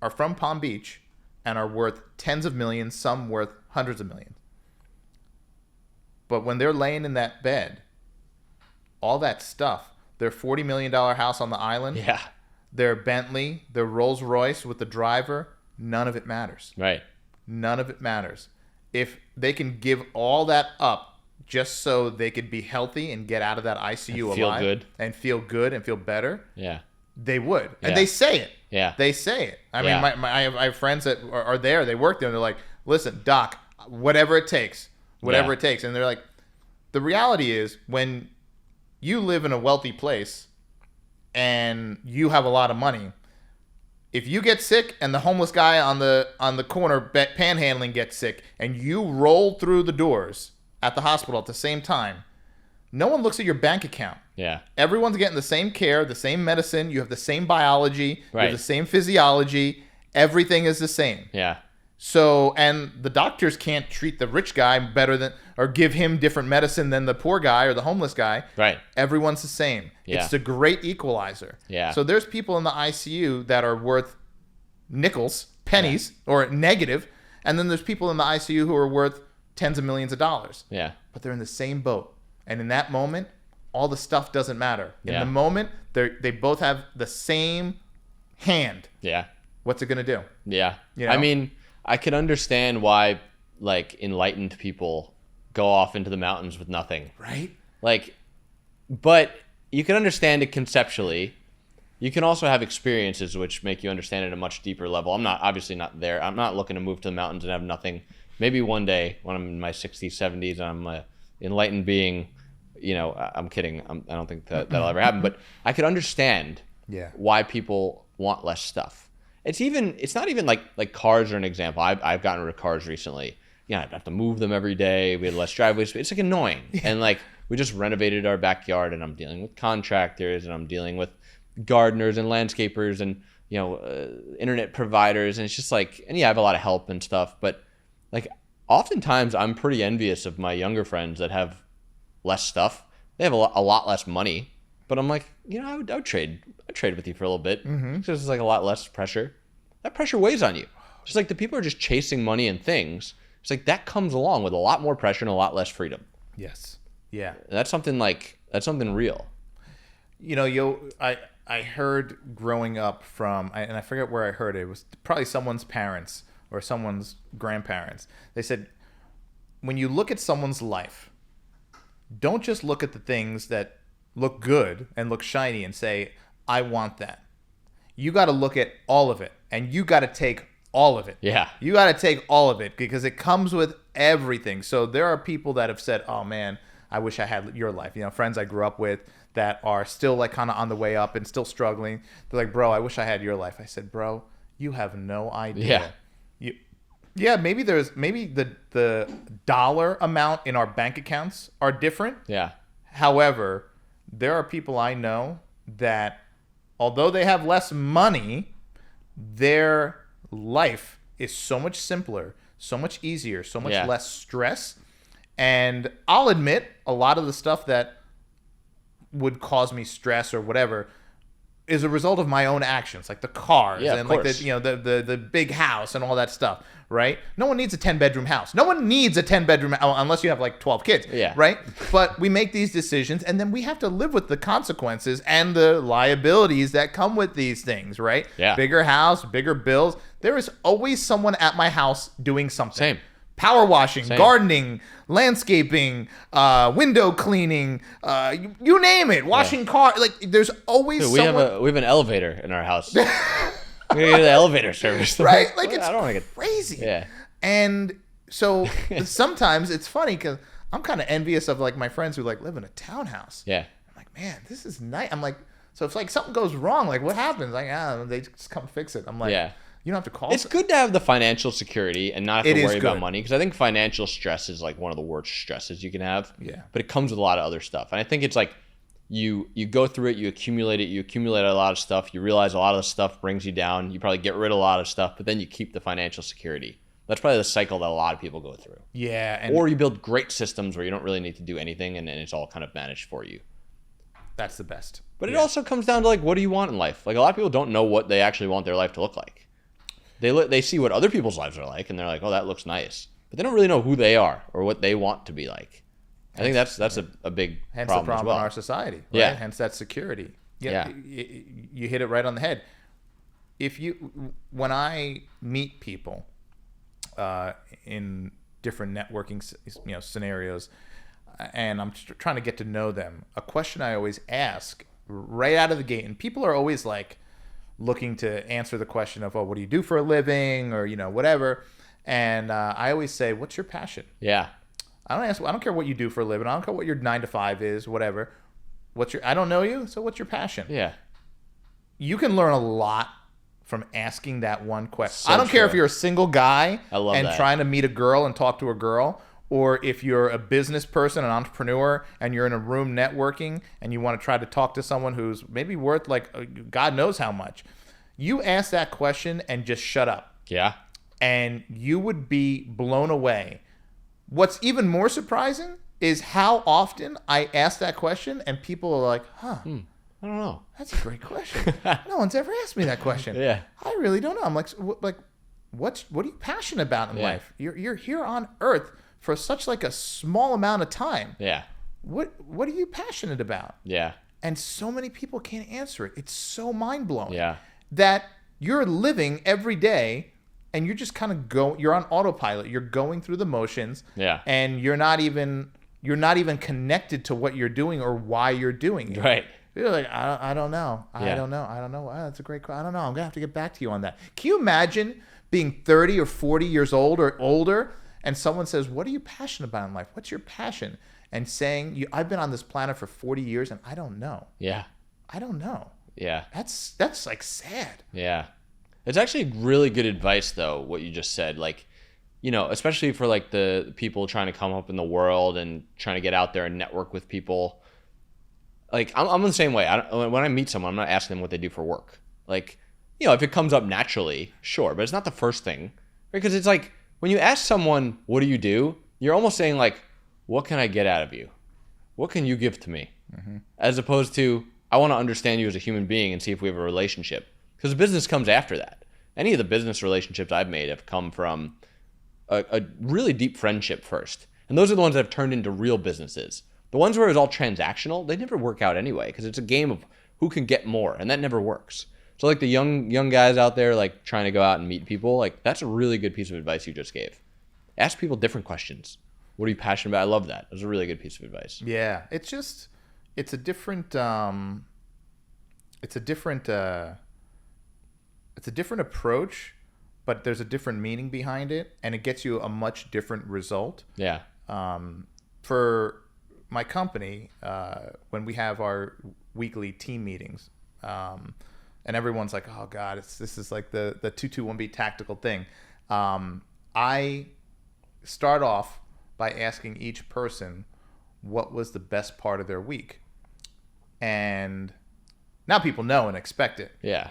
are from Palm Beach and are worth tens of millions, some worth hundreds of millions. But when they're laying in that bed, all that stuff, their $40 million house on the island, Yeah. their Bentley, their Rolls Royce with the driver, none of it matters. Right. None of it matters. If they can give all that up just so they could be healthy and get out of that ICU And feel alive good. and feel good and feel better, Yeah. they would. And Yeah. they say it. Yeah. They say it. I Yeah. mean, I have friends that are there. They work there. And they're like, listen, doc, whatever it takes. Yeah. It takes. And they're like, the reality is when you live in a wealthy place and you have a lot of money, if you get sick and the homeless guy on the corner panhandling gets sick and you roll through the doors at the hospital at the same time, no one looks at your bank account. Yeah. Everyone's getting the same care, the same medicine. You have the same biology. You Right. have the same physiology. Everything is the same. Yeah. So, and the doctors can't treat the rich guy better than, or give him different medicine than the poor guy or the homeless guy. Right. Everyone's the same. Yeah. It's the great equalizer. Yeah. So there's people in the ICU that are worth nickels, pennies, or negative, and then there's people in the ICU who are worth tens of millions of dollars. Yeah. But they're in the same boat. And in that moment, all the stuff doesn't matter. In Yeah. the moment, they both have the same hand. Yeah. What's it going to do? Yeah. You know? I mean, I could understand why like enlightened people go off into the mountains with nothing. Right? Like, but you can understand it conceptually. You can also have experiences which make you understand it at a much deeper level. I'm obviously not there. I'm not looking to move to the mountains and have nothing. Maybe one day when I'm in my 60s, 70s, and I'm enlightened being. I'm kidding. I don't think that'll ever happen. But I could understand why people want less stuff. It's not even like cars are an example. I've gotten rid of cars recently. I have to move them every day. We had less driveway space. It's like annoying. And like we just renovated our backyard, and I'm dealing with contractors, and I'm dealing with gardeners and landscapers and internet providers, and it's just like, and I have a lot of help and stuff, but like oftentimes I'm pretty envious of my younger friends that have less stuff. They have a lot less money, but I'm like, I would trade with you for a little bit. So it's like a lot less pressure. That pressure weighs on you. Just like the people are just chasing money and things. It's like that comes along with a lot more pressure and a lot less freedom. Yes. Yeah. And that's something real. I heard growing up and I forget where I heard it. It was probably someone's parents or someone's grandparents. They said, when you look at someone's life, don't just look at the things that look good and look shiny and say, I want that. You got to look at all of it, and you got to take all of it. Yeah. You got to take all of it because it comes with everything. So there are people that have said, oh man, I wish I had your life. Friends I grew up with that are still like kind of on the way up and still struggling. They're like, bro, I wish I had your life. I said, bro, you have no idea. Maybe the dollar amount in our bank accounts are different. Yeah. However, there are people I know that although they have less money, their life is so much simpler, so much easier, so much less stress. And I'll admit a lot of the stuff that would cause me stress or whatever is a result of my own actions, like the cars and like the big house and all that stuff, right? No one needs a 10-bedroom house. No one needs a 10-bedroom unless you have like 12 kids, right? But we make these decisions, and then we have to live with the consequences and the liabilities that come with these things, right? Yeah. Bigger house, bigger bills. There is always someone at my house doing something. Same. Power washing, gardening, landscaping, window cleaning, you name it, washing car. Like there's always someone. We have an elevator in our house. We get the elevator service, right? Like I don't want to get crazy. Yeah. And so sometimes it's funny because I'm kind of envious of like my friends who like live in a townhouse. Yeah. I'm like, man, this is nice. I'm like, so if like something goes wrong, like what happens? Like, they just come fix it. I'm like, you don't have to call. It's good to have the financial security and not have to worry about money, because I think financial stress is like one of the worst stresses you can have. Yeah. But it comes with a lot of other stuff. And I think it's like you go through it, you accumulate a lot of stuff, you realize a lot of the stuff brings you down, you probably get rid of a lot of stuff, but then you keep the financial security. That's probably the cycle that a lot of people go through. Yeah. Or you build great systems where you don't really need to do anything, and then it's all kind of managed for you. That's the best. But it also comes down to like, what do you want in life? Like a lot of people don't know what they actually want their life to look like. They see what other people's lives are like, and they're like, oh, that looks nice. But they don't really know who they are or what they want to be like. I think that's a big hence problem the problem as well. in our society. Right? Yeah. Hence that security. You hit it right on the head. When I meet people in different networking scenarios, and I'm trying to get to know them, a question I always ask right out of the gate, and people are always like looking to answer the question of, oh, what do you do for a living, or whatever, and I always say, what's your passion? Yeah. I don't care what you do for a living. I don't care what your 9 to 5 is, whatever. I don't know you, so what's your passion? Yeah. You can learn a lot from asking that one question. So I don't care true. if you're a single guy and that. trying to meet a girl and talk to a girl, or if you're a business person, an entrepreneur, and you're in a room networking and you want to try to talk to someone who's maybe worth like God knows how much. You ask that question and just shut up. Yeah. And you would be blown away. What's even more surprising is how often I ask that question and people are like, I don't know. That's a great question. No one's ever asked me that question. Yeah. I really don't know. I'm like, what are you passionate about in life? You're here on Earth for such like a small amount of time. Yeah. What are you passionate about? Yeah. And so many people can't answer it. It's so mind-blowing. Yeah. That you're living every day and you're just kind of you're on autopilot. You're going through the motions. Yeah. And you're not even connected to what you're doing or why you're doing it. Right. You're like, I don't know. I don't know. Wow, that's a great question. I don't know. I'm going to have to get back to you on that. Can you imagine being 30 or 40 years old or older and someone says, what are you passionate about in life? What's your passion? and saying, I've been on this planet for 40 years and I don't know. Yeah. I don't know. Yeah. That's like sad. Yeah. It's actually really good advice, though, what you just said. Like, especially for like the people trying to come up in the world and trying to get out there and network with people. Like, I'm the same way. When I meet someone, I'm not asking them what they do for work. Like, if it comes up naturally, sure, but it's not the first thing. Because it's like, when you ask someone, what do you do? You're almost saying like, what can I get out of you? What can you give to me? Mm-hmm. As opposed to, I want to understand you as a human being and see if we have a relationship. Because business comes after that. Any of the business relationships I've made have come from a really deep friendship first. And those are the ones that have turned into real businesses. The ones where it's all transactional, they never work out anyway, because it's a game of who can get more, and that never works. So like the young guys out there like trying to go out and meet people, like that's a really good piece of advice you just gave. Ask people different questions. What are you passionate about? I love that. It was a really good piece of advice. Yeah, it's a different approach, but there's a different meaning behind it, and it gets you a much different result. Yeah. For my company, when we have our weekly team meetings, and everyone's like, "Oh God, this is like the 221B tactical thing." I start off by asking each person what was the best part of their week, and now people know and expect it. Yeah.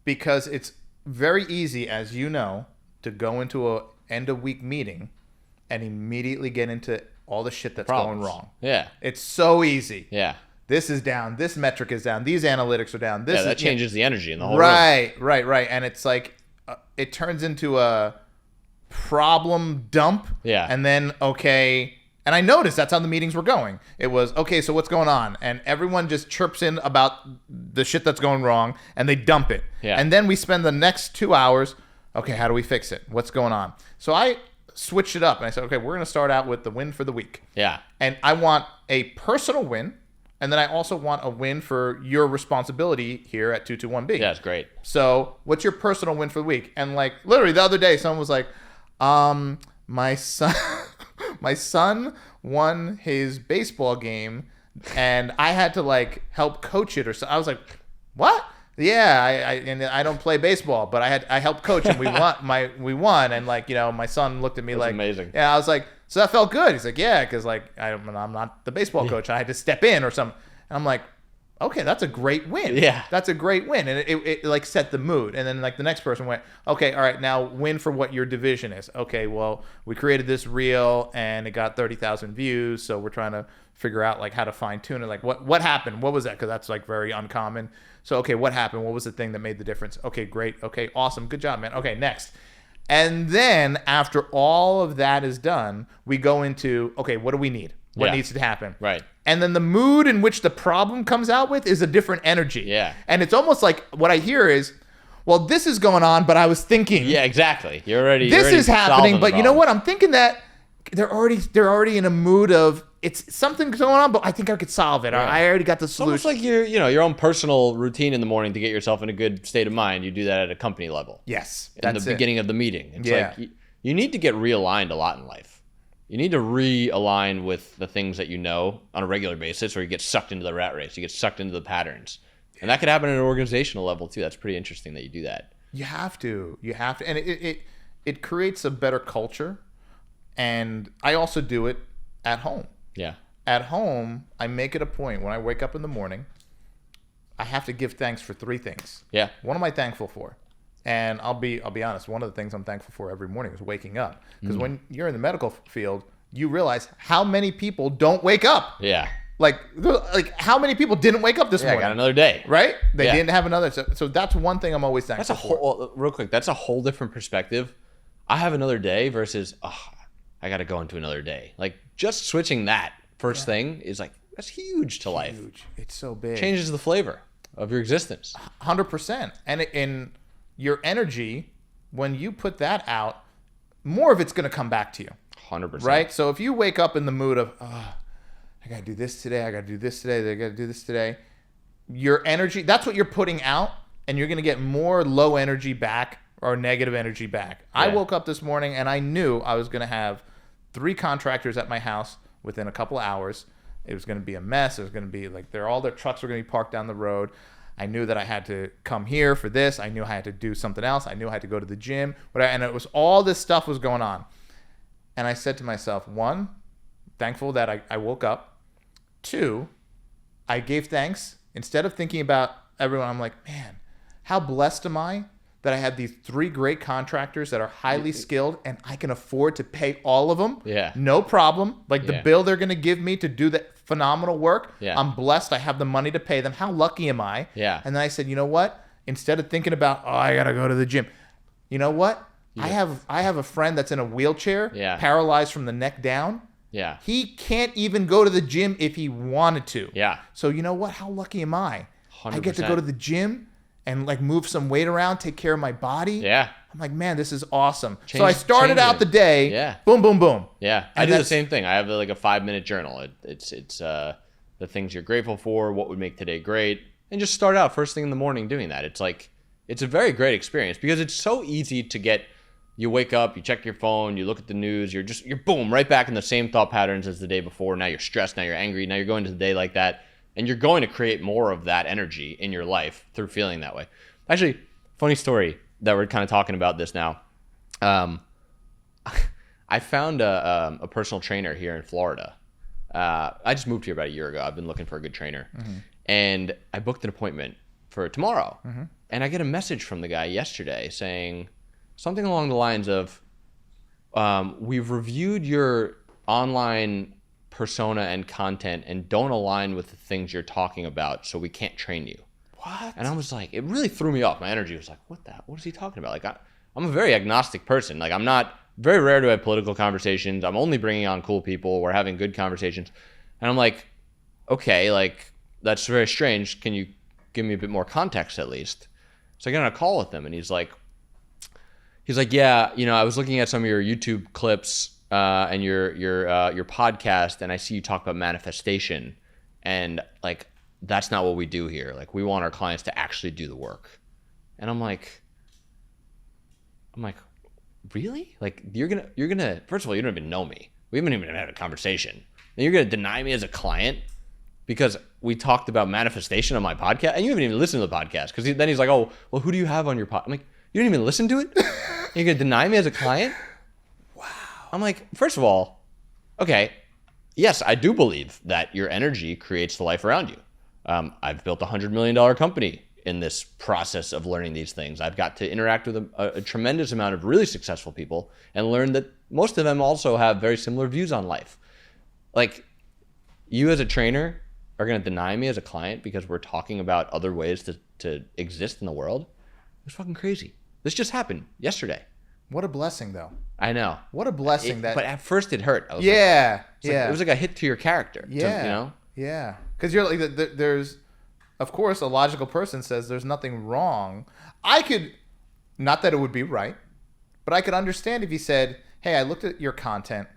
Because it's very easy, as you know, to go into a end of week meeting and immediately get into all the shit that's going wrong. Yeah. It's so easy. Yeah. This is down. This metric is down. These analytics are down. That changes the energy in the whole room. Right. And it's like, it turns into a problem dump. Yeah. And then, okay. And I noticed that's how the meetings were going. It was, okay, so what's going on? And everyone just chirps in about the shit that's going wrong, and they dump it. Yeah. And then we spend the next 2 hours, okay, how do we fix it? What's going on? So I switched it up, and I said, okay, we're going to start out with the win for the week. Yeah. And I want a personal win, and then I also want a win for your responsibility here at 221B. Yeah, it's great. So what's your personal win for the week? And like literally the other day, someone was like, my son won his baseball game, and I had to like help coach it or so. I was like, what? Yeah, I don't play baseball, but I helped coach, and we won, and like my son looked at me. That's like amazing. Yeah, I was like, so that felt good. He's like, yeah, because like I'm not the baseball coach. I had to step in or something. And I'm like, okay, that's a great win. Yeah, that's a great win, and it like set the mood. And then like the next person went, okay, all right, now win for what your division is. Okay, well we created this reel and it got 30,000 views, so we're trying to figure out like how to fine tune it. Like what happened? What was that? Because that's like very uncommon. So okay, what happened? What was the thing that made the difference? Okay, great. Okay, awesome. Good job, man. Okay, next. And then after all of that is done, we go into, okay, what do we need? What needs to happen? Right. And then the mood in which the problem comes out with is a different energy. Yeah. And it's almost like what I hear is, well, this is going on, but I was thinking. Yeah, exactly. This is happening, but you know what? I'm thinking that they're already in a mood of it's something going on, but I think I could solve it. Yeah. I already got the solution. It's almost like your own personal routine in the morning to get yourself in a good state of mind. You do that at a company level. Yes. In the beginning of the meeting. It's like you need to get realigned a lot in life. You need to realign with the things that you know on a regular basis, or you get sucked into the rat race. You get sucked into the patterns. And that could happen at an organizational level too. That's pretty interesting that you do that. You have to. And it creates a better culture. And I also do it at home. Yeah. At home, I make it a point when I wake up in the morning, I have to give thanks for 3 things. Yeah. What am I thankful for? And I'll be honest, one of the things I'm thankful for every morning is waking up. Because when you're in the medical field, you realize how many people don't wake up. Yeah. Like how many people didn't wake up this morning? I got another day. Right? They didn't have another. So that's one thing I'm always thankful for. Real quick, that's a whole different perspective. I have another day versus, I got to go into another day. Like just switching that first thing is like, that's huge to life. Huge. It's so big. Changes the flavor of your existence. 100%. And in your energy, when you put that out, more of it's going to come back to you. 100%. Right? So if you wake up in the mood of, I got to do this today, I got to do this today, I got to do this today, your energy, that's what you're putting out, and you're going to get more low energy back or negative energy back. Yeah. I woke up this morning and I knew I was going to have 3 contractors at my house within a couple hours. It was going to be a mess. It was going to be like all their trucks were going to be parked down the road. I knew that I had to come here for this. I knew I had to do something else. I knew I had to go to the gym. And it was all this stuff was going on. And I said to myself, one, thankful that I woke up. Two, I gave thanks. Instead of thinking about everyone, I'm like, man, how blessed am I that I have these 3 great contractors that are highly skilled and I can afford to pay all of them. Yeah. No problem. Like the bill they're going to give me to do that phenomenal work. Yeah. I'm blessed. I have the money to pay them. How lucky am I? Yeah. And then I said, you know what? Instead of thinking about, I got to go to the gym. You know what? Yeah. I have a friend that's in a wheelchair, paralyzed from the neck down. Yeah. He can't even go to the gym if he wanted to. Yeah. So you know what? How lucky am I? 100%. I get to go to the gym and like move some weight around, take care of my body. Yeah. I'm like, man, this is awesome. So I started out the day. Yeah. Boom, boom, boom. Yeah. I do the same thing. I have like a 5-minute journal. It's the things you're grateful for, what would make today great, and just start out first thing in the morning doing that. It's like, it's a very great experience because it's so easy to get, you wake up, you check your phone, you look at the news, you're boom, right back in the same thought patterns as the day before. Now you're stressed, now you're angry, now you're going to the day like that. And you're going to create more of that energy in your life through feeling that way. Actually, funny story that we're kind of talking about this now. I found a personal trainer here in Florida. I just moved here about a year ago. I've been looking for a good trainer. Mm-hmm. And I booked an appointment for tomorrow. Mm-hmm. And I get a message from the guy yesterday saying something along the lines of, we've reviewed your online persona and content and don't align with the things you're talking about, so we can't train you. What? And I was like, it really threw me off. My energy was like, what is he talking about? Like, I'm a very agnostic person. Like, I'm not, very rare to have political conversations. I'm only bringing on cool people. We're having good conversations. And I'm like, okay, like, that's very strange. Can you give me a bit more context at least? So I got on a call with him and he's like, yeah, I was looking at some of your YouTube clips and your podcast, and I see you talk about manifestation, and like, that's not what we do here. Like, we want our clients to actually do the work. And I'm like, really? Like, you're gonna first of all, you don't even know me. We haven't even had a conversation. And you're gonna deny me as a client because we talked about manifestation on my podcast, and you haven't even listened to the podcast. Because then he's like, oh, well, who do you have on your podcast? I'm like, you didn't even listen to it? You're gonna deny me as a client? Wow. I'm like, first of all, okay, yes, I do believe that your energy creates the life around you. I've built a $100 million company in this process of learning these things. I've got to interact with a tremendous amount of really successful people and learn that most of them also have very similar views on life. Like, you as a trainer are going to deny me as a client because we're talking about other ways to exist in the world? It's fucking crazy. This just happened yesterday. What a blessing, though. I know. What a blessing. But at first it hurt. Yeah. It was like a hit to your character. Yeah. Yeah. Because you're like, there's, of course, a logical person says there's nothing wrong. I could, not that it would be right, but I could understand if he said, hey, I looked at your content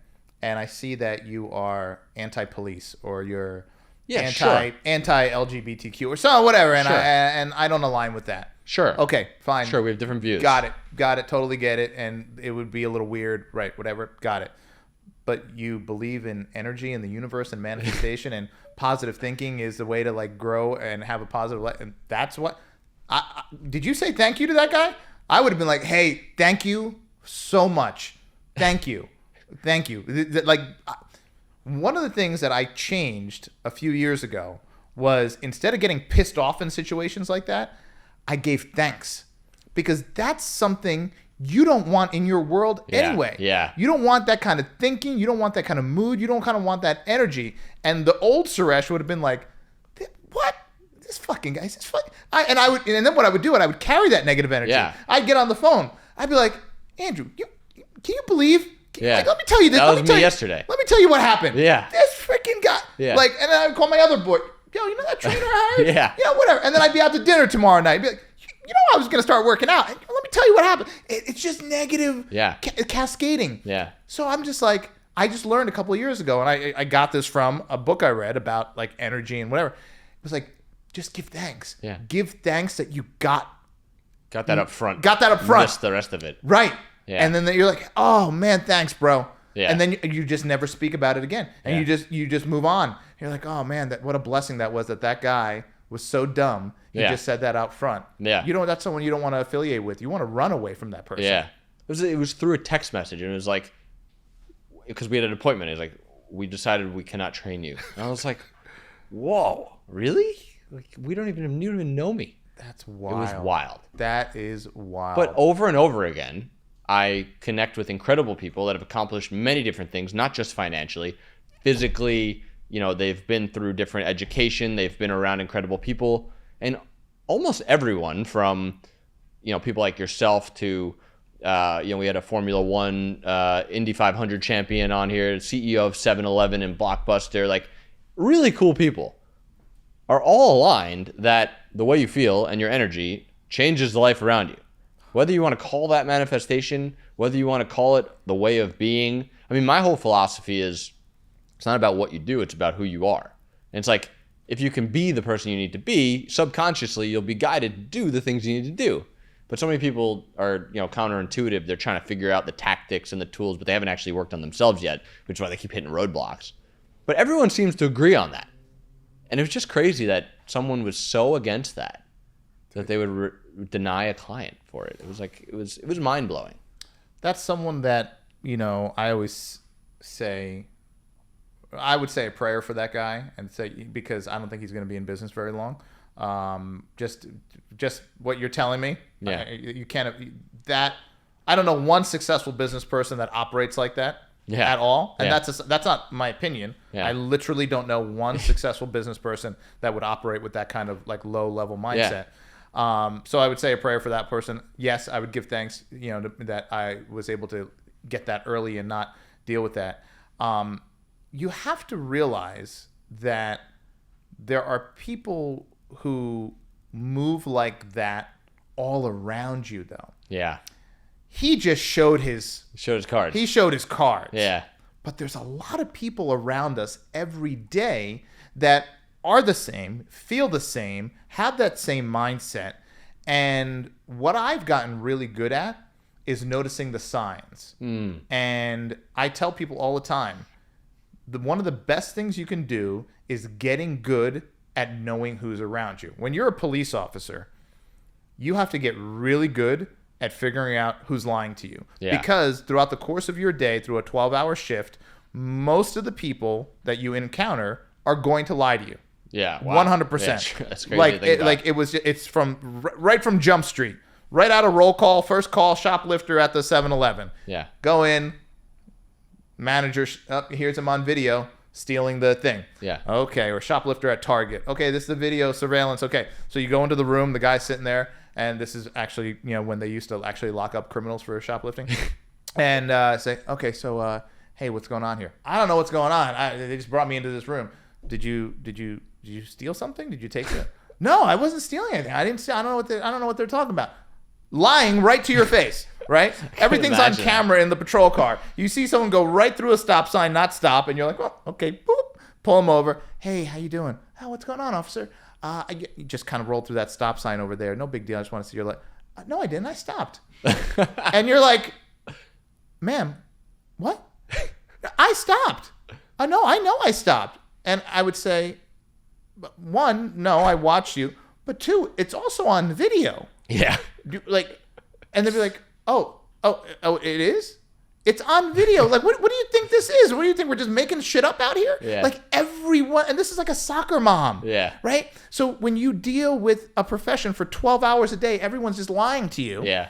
and I see that you are anti-police or you're anti-LGBTQ or so, whatever, and I don't align with that. Sure. Okay, fine. Sure, we have different views. Got it. Totally get it. And it would be a little weird, right? Whatever. Got it. But you believe in energy and the universe and manifestation and positive thinking is the way to like grow and have a positive life. And that's what. Did you say thank you to that guy? I would have been like, hey, thank you so much. Thank you. Thank you. Like, one of the things that I changed a few years ago was instead of getting pissed off in situations like that, I gave thanks, because that's something you don't want in your world anyway. Yeah. You don't want that kind of thinking. You don't want that kind of mood. You don't kind of want that energy. And the old Suresh would have been like, what? This fucking guy. And then what I would do, I would carry that negative energy. Yeah. I'd get on the phone. I'd be like, Andrew, can you believe? Like, let me tell you this. That was me yesterday. Let me tell you what happened. Yeah. This freaking guy. Yeah. Like, and then I would call my other boy. Yo, you know that trainer I hired? Yeah. You know, whatever. And then I'd be out to dinner tomorrow night. I'd be like, I was going to start working out. And let me tell you what happened. It's just negative cascading. Yeah. So I'm just like, I just learned a couple of years ago, and I got this from a book I read about like energy and whatever. It was like, just give thanks. Yeah. Give thanks that you got that up front. Got that up front. Missed the rest of it. Right. Yeah. And then you're like, oh man, thanks, bro. Yeah. And then you just never speak about it again. And you just move on. You're like, oh man, what a blessing that was that guy was so dumb. He just said that out front. Yeah. That's someone you don't want to affiliate with. You want to run away from that person. Yeah. It was through a text message, and it was like, because we had an appointment. It was like, we decided we cannot train you. And I was like, whoa, really? Like, you don't even know me. That's wild. It was wild. That is wild. But over and over again, I connect with incredible people that have accomplished many different things, not just financially, physically. They've been through different education. They've been around incredible people. And almost everyone from, people like yourself to, we had a Formula One Indy 500 champion on here, CEO of 7-Eleven and Blockbuster, like really cool people, are all aligned that the way you feel and your energy changes the life around you. Whether you want to call that manifestation, whether you want to call it the way of being. I mean, my whole philosophy is it's not about what you do, it's about who you are. And it's like, if you can be the person you need to be, subconsciously you'll be guided to do the things you need to do. But so many people are, counterintuitive. They're trying to figure out the tactics and the tools, but they haven't actually worked on themselves yet, which is why they keep hitting roadblocks. But everyone seems to agree on that. And it was just crazy that someone was so against that they would deny a client for it. It was like, it was mind-blowing. That's someone that, I always say, I would say a prayer for that guy and say, because I don't think he's going to be in business very long. Just what you're telling me. Yeah. You can't that. I don't know one successful business person that operates like that at all. And that's not my opinion. Yeah. I literally don't know one successful business person that would operate with that kind of like low level mindset. So I would say a prayer for that person. Yes, I would give thanks, that I was able to get that early and not deal with that. You have to realize that there are people who move like that all around you, though. Yeah. He just showed his cards. He showed his cards. Yeah. But there's a lot of people around us every day that are the same, feel the same, have that same mindset. And what I've gotten really good at is noticing the signs. And I tell people all the time, one of the best things you can do is getting good at knowing who's around you. When you're a police officer, you have to get really good at figuring out who's lying to you. Yeah. Because throughout the course of your day, through a 12-hour shift, most of the people that you encounter are going to lie to you. Yeah, wow. 100%. Yeah, that's crazy to think about. It's from right from Jump Street, right out of roll call, first call, shoplifter at the 7-Eleven. Yeah. Go in, manager, here's him on video stealing the thing. Yeah. Okay, or shoplifter at Target. Okay, this is the video surveillance. Okay, so you go into the room, the guy's sitting there, and this is actually, when they used to actually lock up criminals for shoplifting, and say, okay, so hey, what's going on here? I don't know what's going on. They just brought me into this room. Did you steal something? Did you take it? No, I wasn't stealing anything. I didn't steal. I don't know what they're talking about. Lying right to your face, right? Everything's on camera in the patrol car. You see someone go right through a stop sign, not stop, and you're like, well, okay, boop, pull them over. Hey, how you doing? Oh, what's going on, officer? You just kind of rolled through that stop sign over there. No big deal. I just want to see your light. No, I didn't. I stopped. And you're like, ma'am, what? I stopped. No, I know I stopped. And I would say, one, no, I watched you. But two, it's also on video. Yeah. And they'd be like, oh, it is? It's on video. Like, what do you think this is? What do you think? We're just making shit up out here? Yeah. Like, everyone, and this is like a soccer mom. Yeah. Right? So when you deal with a profession for 12 hours a day, everyone's just lying to you. Yeah.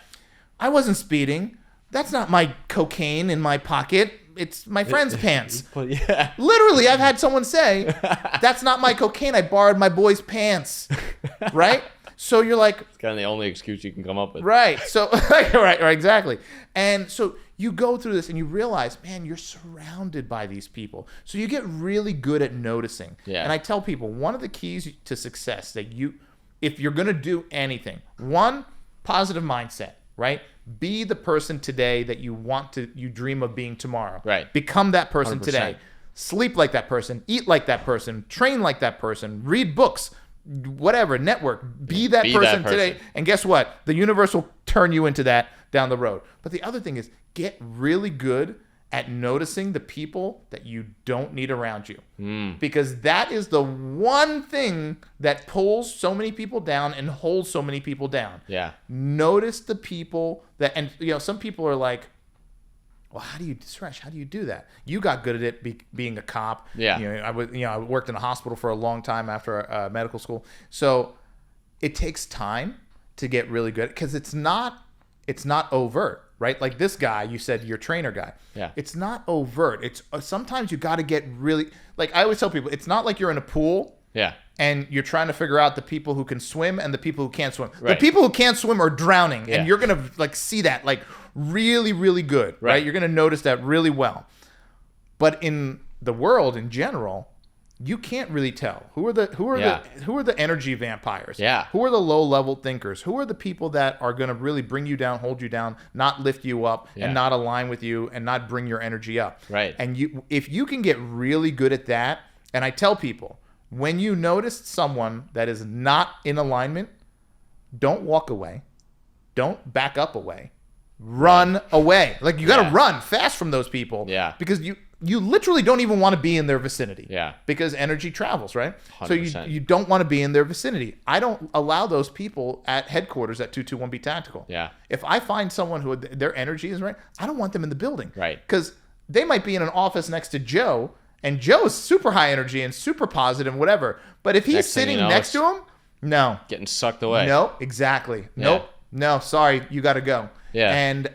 I wasn't speeding. That's not my cocaine in my pocket. It's my friend's pants. Yeah. Literally, I've had someone say, that's not my cocaine. I borrowed my boy's pants. Right? So you're like... It's kind of the only excuse you can come up with. Right. So, right, exactly. And so you go through this and you realize, man, you're surrounded by these people. So you get really good at noticing. Yeah. And I tell people, one of the keys to success that if you're going to do anything, one, positive mindset, right? Be the person today that you dream of being tomorrow. Right. Become that person 100%. today. Sleep like that person, eat like that person, train like that person, read books, whatever, network. Be that person today. And guess what? The universe will turn you into that down the road. But the other thing is get really good at noticing the people that you don't need around you. Because that is the one thing that pulls so many people down and holds so many people down. Yeah. Notice the people that, and some people are like, well, Suresh, how do you do that? You got good at it being a cop. Yeah. I worked in a hospital for a long time after medical school. So it takes time to get really good, because it's not overt, right? Like this guy, you said, your trainer guy. Yeah. It's not overt. It's sometimes you got to get really, like I always tell people, it's not like you're in a pool. Yeah. And you're trying to figure out the people who can swim and the people who can't swim. Right. The people who can't swim are drowning, Yeah. and you're gonna like see that like really, really good, right? You're gonna notice that really well. But in the world in general, you can't really tell who are the energy vampires. Yeah. Who are the low level thinkers? Who are the people that are gonna really bring you down, hold you down, not lift you up, and not align with you, and not bring your energy up. Right. And if you can get really good at that, and I tell people, when you notice someone that is not in alignment, don't walk away. Don't back up away. Run away. Like you got to run fast from those people. Yeah. Because you literally don't even want to be in their vicinity. Yeah. Because energy travels, right? 100%. So you don't want to be in their vicinity. I don't allow those people at headquarters at 221B Tactical. Yeah. If I find someone who their energy is right, I don't want them in the building. Right. Because they might be in an office next to Joe, and Joe is super high energy and super positive and whatever. But if he's Next thing sitting you know, next to him, no. Getting sucked away. No, exactly. Nope. No, sorry, you got to go. Yeah. And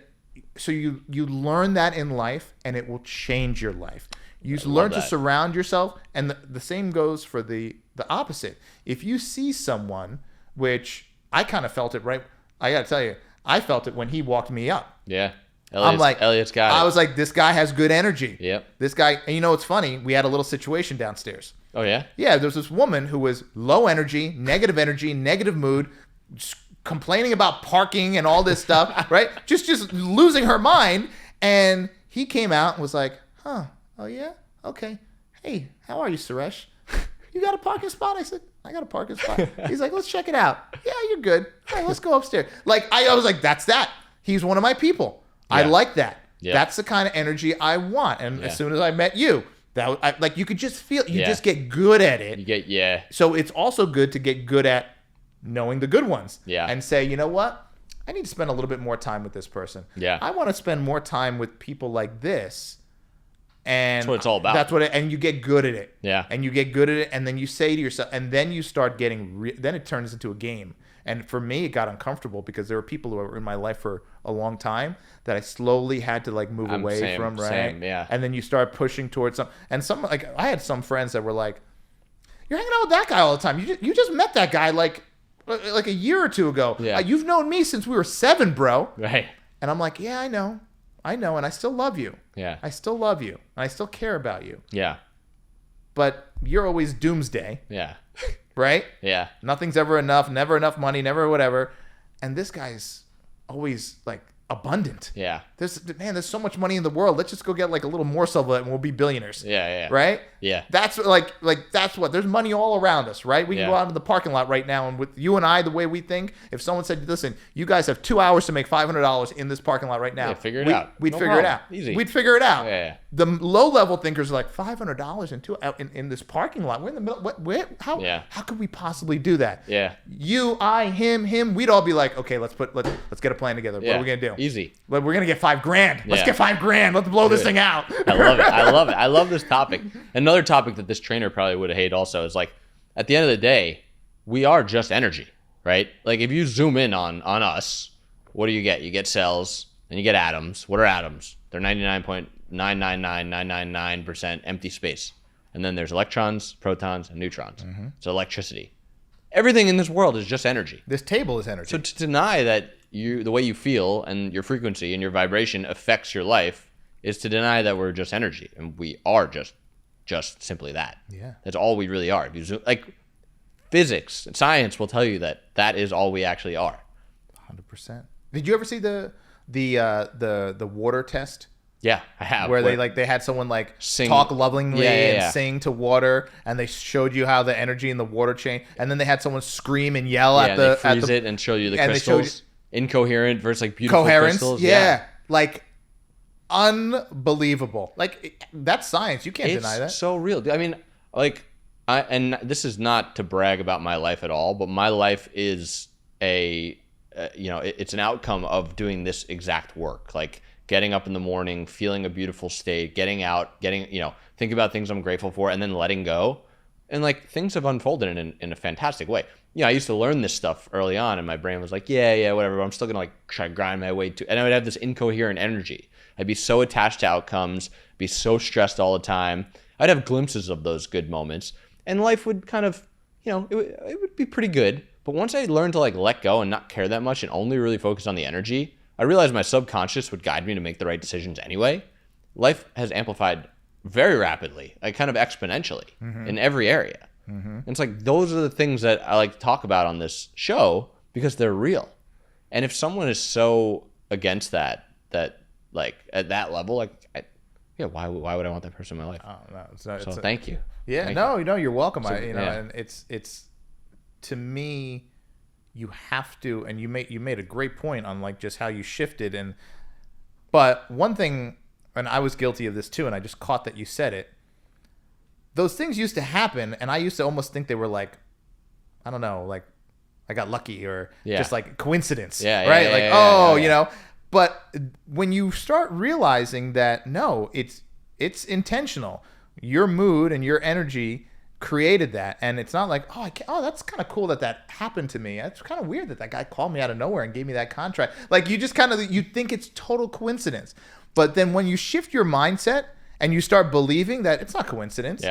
so you learn that in life, and it will change your life. You learn to surround yourself, and the same goes for the opposite. If you see someone, which I kind of felt it, right? I got to tell you, I felt it when he walked me up. Yeah. Elliot's got it. I was like, this guy has good energy. Yep. This guy, and it's funny, we had a little situation downstairs. Oh, yeah? Yeah, there was this woman who was low energy, negative mood, complaining about parking and all this stuff, right? Just losing her mind. And he came out and was like, oh yeah? Okay. Hey, how are you, Suresh? You got a parking spot? I said, I got a parking spot. He's like, let's check it out. Yeah, you're good. All right, let's go upstairs. Like, I was like, that's that. He's one of my people. Yeah. I like that. Yeah. That's the kind of energy I want. And as soon as I met you, like you could just feel, you just get good at it. So it's also good to get good at knowing the good ones. Yeah. And say, you know what? I need to spend a little bit more time with this person. Yeah. I want to spend more time with people like this. And that's what it's all about. And you get good at it. Yeah. And you get good at it, and then you say to yourself, and then you start getting, then it turns into a game. And for me, it got uncomfortable because there were people who were in my life for a long time that I slowly had to like move away from, right? Same, yeah. And then you start pushing towards some, like I had some friends that were like, "You're hanging out with that guy all the time. You just met that guy like a year or two ago. Yeah. You've known me since we were 7, bro." Right. And I'm like, "Yeah, I know, and I still love you. Yeah. I still love you, and I still care about you. Yeah. But you're always doomsday." Yeah. Right? Yeah. Nothing's ever enough, never enough money, never whatever. And this guy's always like abundant. Yeah. There's so much money in the world. Let's just go get like a little morsel of it and we'll be billionaires. Yeah. Right? Yeah. That's that's what there's money all around us, right? We can go out into the parking lot right now, and with you and I, the way we think, if someone said, listen, you guys have 2 hours to make $500 in this parking lot right now. Yeah, figure it out. We'd No figure it problem. out. Easy. We'd figure it out. Yeah. The low level thinkers are like $500 in this parking lot. We're in the middle. How could we possibly do that? Yeah. You, I, him. We'd all be like, okay, let's get a plan together. What are we gonna do? Easy. We're gonna get $5,000. Let's get $5,000. Let's blow this thing out. I love it. I love this topic. Another topic that this trainer probably would have hated also is like, at the end of the day, we are just energy, right? Like if you zoom in on us, what do you get? You get cells and you get atoms. What are atoms? They're 99.999999% empty space. And then there's electrons, protons, and neutrons. Mm-hmm. So electricity. Everything in this world is just energy. This table is energy. So to deny that the way you feel and your frequency and your vibration affects your life is to deny that we're just energy, and we are just simply that. Yeah, that's all we really are. If you zoom, like physics and science will tell you that is all we actually are. 100%. Did you ever see the water test? Yeah, I have. Where they had someone like talk lovingly and sing to water, and they showed you how the energy in the water change, and then they had someone scream and yell at the freeze it and show you the crystals. Incoherent versus like beautiful coherence. crystals. Yeah. Like unbelievable. Like, that's science. You can't deny that. It's so real. I mean, like, and this is not to brag about my life at all, but my life is it's an outcome of doing this exact work. Like getting up in the morning, feeling a beautiful state, getting out, think about things I'm grateful for, and then letting go. And like things have unfolded in a fantastic way. I used to learn this stuff early on, and my brain was like, yeah, whatever. But I'm still gonna like try to grind my way to, and I would have this incoherent energy. I'd be so attached to outcomes, be so stressed all the time. I'd have glimpses of those good moments, and life would kind of, it would be pretty good. But once I learned to like let go and not care that much and only really focus on the energy, I realized my subconscious would guide me to make the right decisions anyway. Life has amplified very rapidly, like kind of exponentially in every area. And it's like, those are the things that I like to talk about on this show because they're real. And if someone is so against that like at that level, like, why would I want that person in my life? Oh, no, so thank you. Yeah, thank no, you. You're welcome. So, and it's to me, you have to, and you made a great point on like just how you shifted. But one thing, and I was guilty of this too, and I just caught that you said it. Those things used to happen, and I used to almost think they were like, I don't know, like I got lucky or just like coincidence, right? But when you start realizing that no, it's intentional. Your mood and your energy created that, and it's not like that's kind of cool that happened to me. It's kind of weird that guy called me out of nowhere and gave me that contract. Like you just you think it's total coincidence, but then when you shift your mindset and you start believing that it's not coincidence,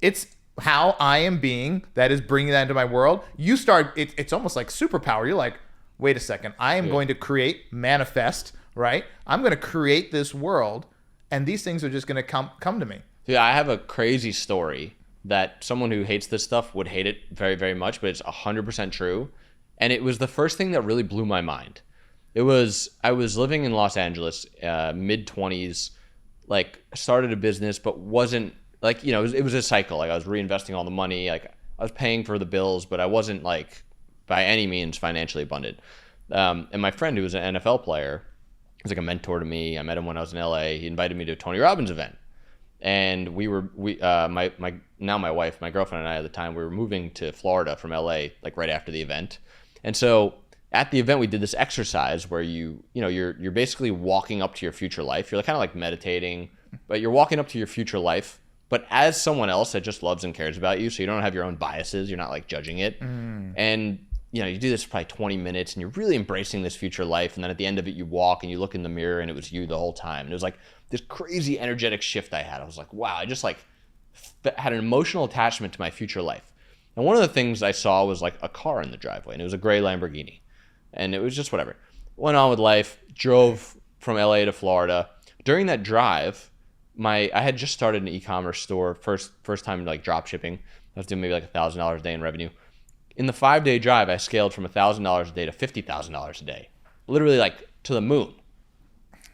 it's how I am being that is bringing that into my world. You start it's almost like superpower. You're like, wait a second, I am going to manifest, right? I'm going to create this world, and these things are just going to come to me. Yeah, I have a crazy story that someone who hates this stuff would hate it very, very much, but it's 100% true. And it was the first thing that really blew my mind. I was living in Los Angeles, mid-20s, like started a business, but wasn't like, it was a cycle. Like I was reinvesting all the money, like I was paying for the bills, but I wasn't like by any means financially abundant. And my friend who was an NFL player was like a mentor to me. I met him when I was in LA. He invited me to a Tony Robbins event. And my wife, my girlfriend and I at the time, we were moving to Florida from LA like right after the event. And so at the event we did this exercise where you're basically walking up to your future life. You're kind of like meditating, but you're walking up to your future life, but as someone else that just loves and cares about you, so you don't have your own biases, you're not like judging it. And you do this for probably 20 minutes and you're really embracing this future life. And then at the end of it, you walk and you look in the mirror and it was you the whole time. And it was like this crazy energetic shift I had. I was like, wow, I just like had an emotional attachment to my future life. And one of the things I saw was like a car in the driveway, and it was a gray Lamborghini. And it was just whatever. Went on with life, drove from LA to Florida. During that drive, I had just started an e-commerce store, first time like drop shipping. I was doing maybe like $1,000 a day in revenue. In the 5-day drive, I scaled from $1,000 a day to $50,000 a day, literally like to the moon.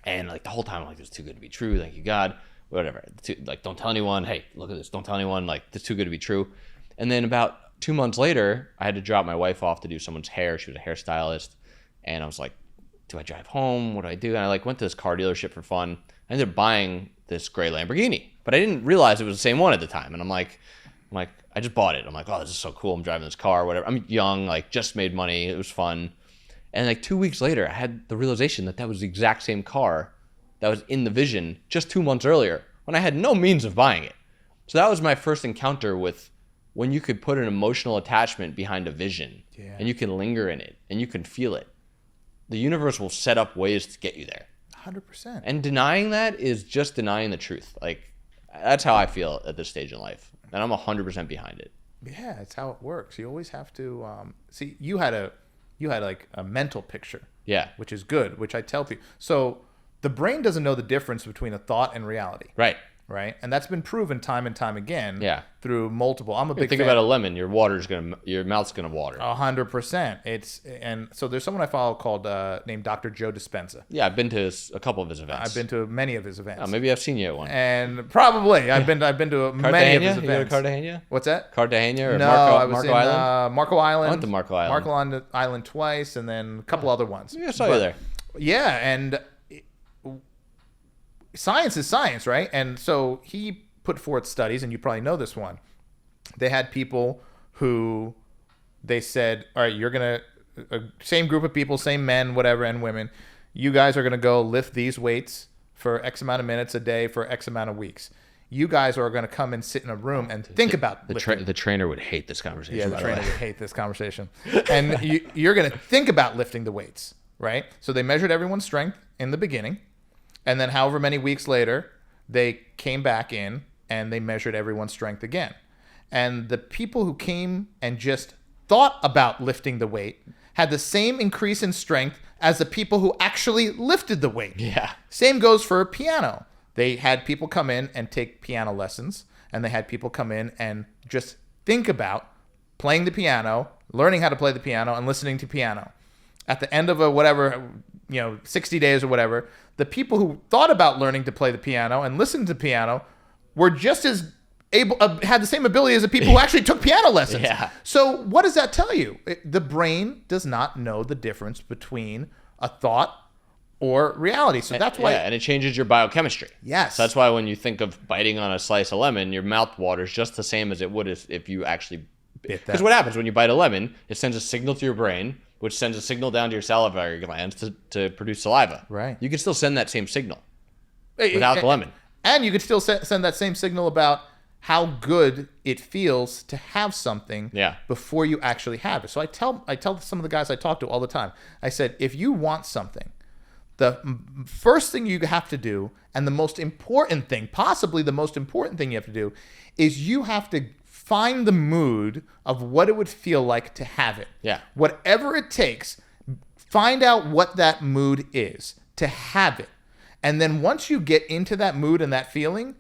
And like the whole time, I'm like, this is too good to be true. Thank you, God. Whatever. Like, don't tell anyone. Hey, look at this. Don't tell anyone. Like, this is too good to be true. And then about 2 months later, I had to drop my wife off to do someone's hair. She was a hairstylist. And I was like, do I drive home? What do I do? And I like went to this car dealership for fun. I ended up buying this gray Lamborghini, but I didn't realize it was the same one at the time. And I'm like, I just bought it. I'm like, oh, this is so cool. I'm driving this car, whatever. I'm young, like just made money. It was fun. And like 2 weeks later, I had the realization that was the exact same car that was in the vision just 2 months earlier when I had no means of buying it. So that was my first encounter with when you could put an emotional attachment behind a vision and you can linger in it and you can feel it. The universe will set up ways to get you there. 100%. And denying that is just denying the truth. Like, that's how I feel at this stage in life. And I'm 100% behind it. Yeah, it's how it works. You always have to see. You had like a mental picture. Yeah, which is good. Which I tell people. So the brain doesn't know the difference between a thought and reality. Right, and that's been proven time and time again. Yeah. Through multiple. I'm a big think fan. About a lemon. Your mouth's gonna water. 100%. And so there's someone I follow called named Dr. Joe Dispenza. Yeah, I've been to a couple of his events. I've been to many of his events. Oh, maybe I've seen you at one. And probably I've been to many of his events. You go to Cartagena? What's that? Cartagena or no, Marco Island? Marco Island. I went to Marco Island. Marco Island twice, and then a couple other ones. Yeah, I saw you there. Yeah, and science is science, right? And so he put forth studies, and you probably know this one. They had people who they said, all right, you're going to, same group of people, same men, whatever, and women, you guys are going to go lift these weights for X amount of minutes a day for X amount of weeks. You guys are going to come and sit in a room and think about lifting. The trainer would hate this conversation. Yeah, the trainer would hate this conversation. And you're going to think about lifting the weights, right? So they measured everyone's strength in the beginning, and then however many weeks later, they came back in and they measured everyone's strength again. And the people who came and just thought about lifting the weight had the same increase in strength as the people who actually lifted the weight. Yeah. Same goes for piano. They had people come in and take piano lessons, and they had people come in and just think about playing the piano, learning how to play the piano, and listening to piano. At the end of a whatever, 60 days or whatever, the people who thought about learning to play the piano and listening to piano were just as able, had the same ability as the people who actually took piano lessons. Yeah. So what does that tell you? The brain does not know the difference between a thought or reality. So that's why. Yeah, and it changes your biochemistry. Yes. So that's why when you think of biting on a slice of lemon, your mouth waters just the same as it would if you actually. Because what happens when you bite a lemon, it sends a signal to your brain, which sends a signal down to your salivary glands to produce saliva. Right. You can still send that same signal without the lemon. And you could still send that same signal about how good it feels to have something before you actually have it. So I tell some of the guys I talk to all the time, I said, if you want something, the first thing you have to do, and the most important thing, possibly the most important thing you have to do, is you have to find the mood of what it would feel like to have it. Yeah. Whatever it takes, find out what that mood is to have it. And then once you get into that mood and that feeling,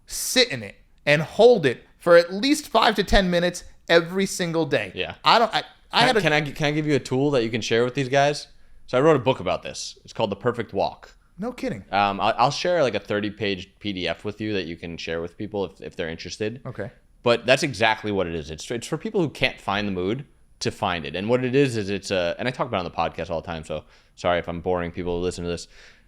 sit in it and hold it for at least 5 to 10 minutes every single day. Yeah. Can I give you a tool that you can share with these guys? So I wrote a book about this. It's called The Perfect Walk. No kidding. I'll share like a 30-page PDF with you that you can share with people if they're interested. Okay. But that's exactly what it is. It's for people who can't find the mood to find it. And what it is it's and I talk about it on the podcast all the time, so sorry if I'm boring people who listen to this.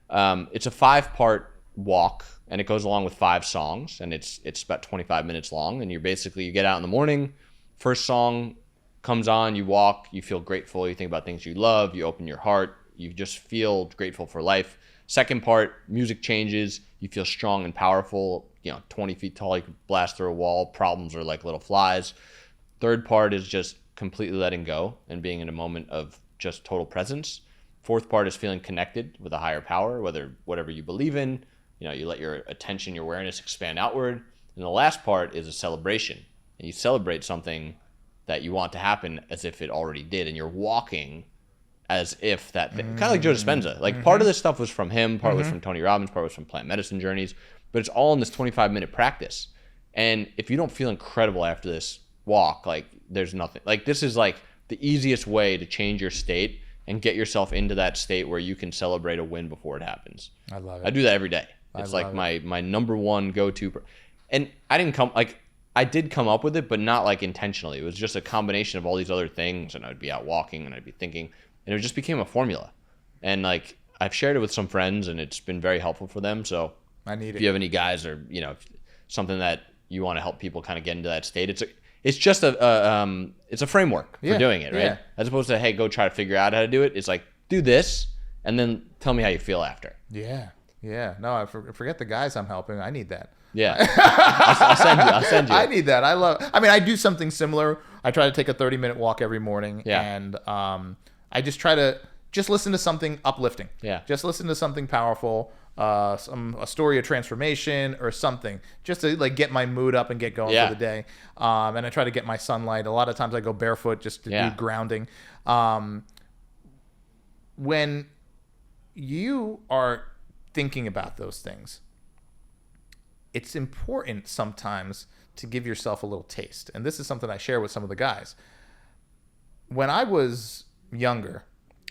It's a 5-part walk, and it goes along with 5 songs, and it's about 25 minutes long. And you get out in the morning, first song comes on, you walk, you feel grateful, you think about things you love, you open your heart, you just feel grateful for life. Second part, music changes, you feel strong and powerful, 20 feet tall, you can blast through a wall, problems are like little flies. Third part is just completely letting go and being in a moment of just total presence. Fourth part is feeling connected with a higher power, whatever you believe in. You let your attention, your awareness expand outward. And the last part is a celebration. And you celebrate something that you want to happen as if it already did. And you're walking as if that thing, kind of like Joe Dispenza. Like part of this stuff was from him, part was from Tony Robbins, part was from Plant Medicine Journeys. But it's all in this 25-minute practice. And if you don't feel incredible after this walk, like there's nothing. Like this is like the easiest way to change your state and get yourself into that state where you can celebrate a win before it happens. I love it. I do that every day. It's like my number one go-to. And I did come up with it, but not like intentionally. It was just a combination of all these other things, and I'd be out walking and I'd be thinking, and it just became a formula. And like I've shared it with some friends, and it's been very helpful for them. So if you have any guys or something that you want to help people kind of get into that state, it's just it's a framework for doing it, right? Yeah. As opposed to, hey, go try to figure out how to do it. It's like, do this and then tell me how you feel after. Yeah. Yeah. No, I forget the guys I'm helping. I need that. Yeah. I'll send you. I need that. I do something similar. I try to take a 30-minute walk every morning. Yeah. And I just try to listen to something uplifting. Yeah. Just listen to something powerful. A story of transformation or something, just to like get my mood up and get going for the day. And I try to get my sunlight. A lot of times I go barefoot just to do grounding. When you are thinking about those things, it's important sometimes to give yourself a little taste. And this is something I share with some of the guys. When I was younger,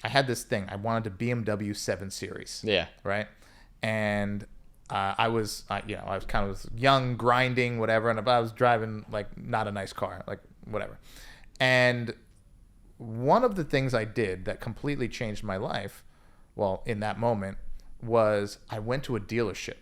I had this thing. I wanted a BMW 7 Series. Yeah. Right? And I was kind of young, grinding, whatever, and I was driving like not a nice car, like whatever. And one of the things I did that completely changed my life, well, in that moment, was I went to a dealership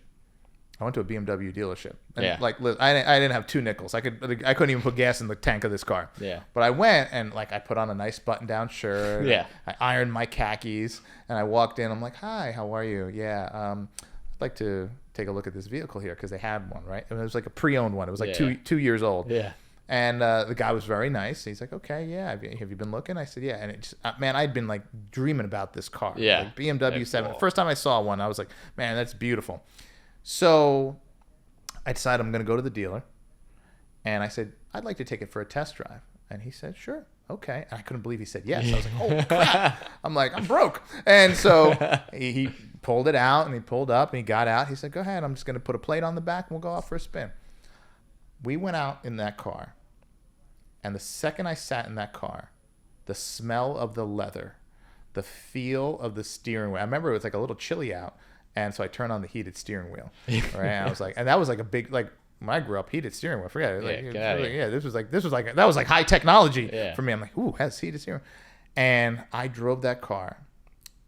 I went to a BMW dealership. And Yeah. like, I didn't have 2 nickels. I couldn't even put gas in the tank of this car. Yeah. But I went and like I put on a nice button-down shirt. Yeah. I ironed my khakis and I walked in. I'm like, "Hi, how are you? Yeah, I'd like to take a look at this vehicle here because they had one, right? And it was like a pre-owned one. It was like Yeah. two years old. Yeah. And the guy was very nice. He's like, okay, yeah. Have you been looking? I said, yeah. And it just, man, I'd been like dreaming about this car. Yeah. Like BMW 7. Cool. First time I saw one, I was like, man, that's beautiful. So I decided I'm going to go to the dealer. And I said, I'd like to take it for a test drive. And he said, sure. Okay. And I couldn't believe he said yes. I was like, oh, crap. I'm like, I'm broke. And so he pulled it out and he pulled up and he got out. He said, go ahead. I'm just going to put a plate on the back and we'll go out for a spin. We went out in that car. And the second I sat in that car, the smell of the leather, the feel of the steering wheel. I remember it was like a little chilly out. And so I turned on the heated steering wheel. Right. And I was like, and that was like a big, like, when I grew up, heated steering wheel. Forget it. Like, that was like high technology for me. I'm like, ooh, has heated steering wheel. And I drove that car.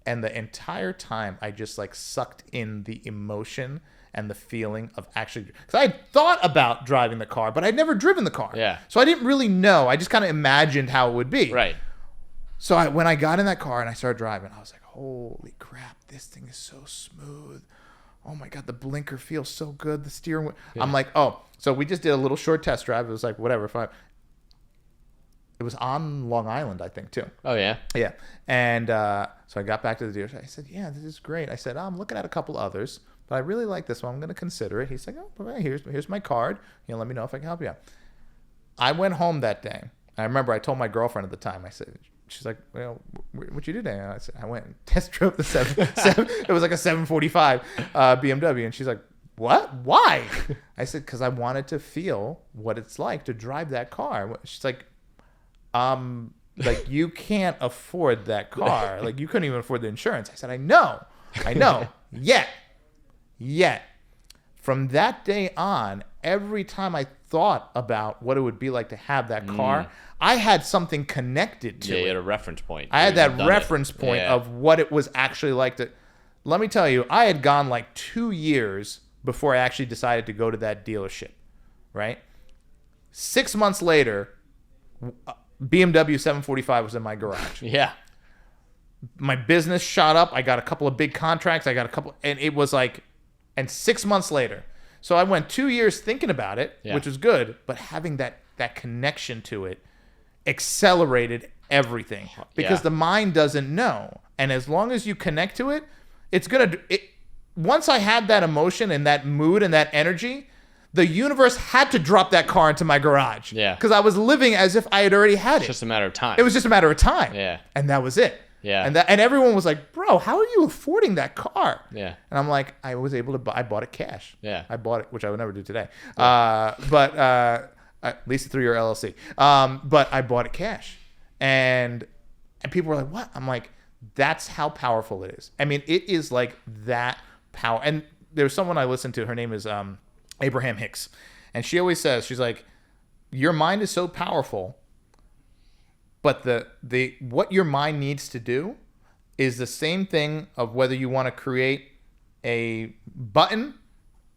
And the entire time I just like sucked in the emotion and the feeling of actually, because I had thought about driving the car, but I'd never driven the car. Yeah. So I didn't really know. I just kind of imagined how it would be. Right. So when I got in that car and I started driving, I was like, holy crap, this thing is so smooth. Oh my God, the blinker feels so good. The steering wheel. Yeah. I'm like, oh, so we just did a little short test drive. It was like, whatever. It was on Long Island, I think, too. Oh, yeah? Yeah. And so I got back to the dealership. I said, yeah, this is great. I said, I'm looking at a couple others, but I really like this one. I'm going to consider it. He's like, oh, here's my card. Let me know if I can help you out. I went home that day. I remember I told my girlfriend at the time, I said, she's like, well, what you do today? I said, I went and test drove the 7. It was like a 745 BMW. And she's like, what? Why? I said, because I wanted to feel what it's like to drive that car. She's like, you can't afford that car. Like, you couldn't even afford the insurance. I said, I know. Yet. From that day on, every time I thought about what it would be like to have that car, I had something connected to it. Yeah, you had a reference point. I had that reference point of what it was actually like to. Let me tell you, I had gone like 2 years before I actually decided to go to that dealership, right? 6 months later, BMW 745 was in my garage. Yeah. My business shot up. I got a couple of big contracts. And it was like, and 6 months later. So I went 2 years thinking about it, which was good, but having that connection to it accelerated everything because the mind doesn't know. And as long as you connect to it, it's going to, once I had that emotion and that mood and that energy, the universe had to drop that car into my garage. Yeah. Because I was living as if I had already had it. It's just a matter of time. It was just a matter of time. Yeah. And that was it. Yeah. And everyone was like, bro, how are you affording that car? Yeah. And I'm like, I was able to buy, I bought it cash. Yeah. I bought it, which I would never do today. But at least through your LLC. But I bought it cash. And people were like, what? I'm like, that's how powerful it is. I mean, it is like that power. And there's someone I listened to, her name is Abraham Hicks. And she always says, she's like, your mind is so powerful, but the what your mind needs to do is the same thing of whether you want to create a button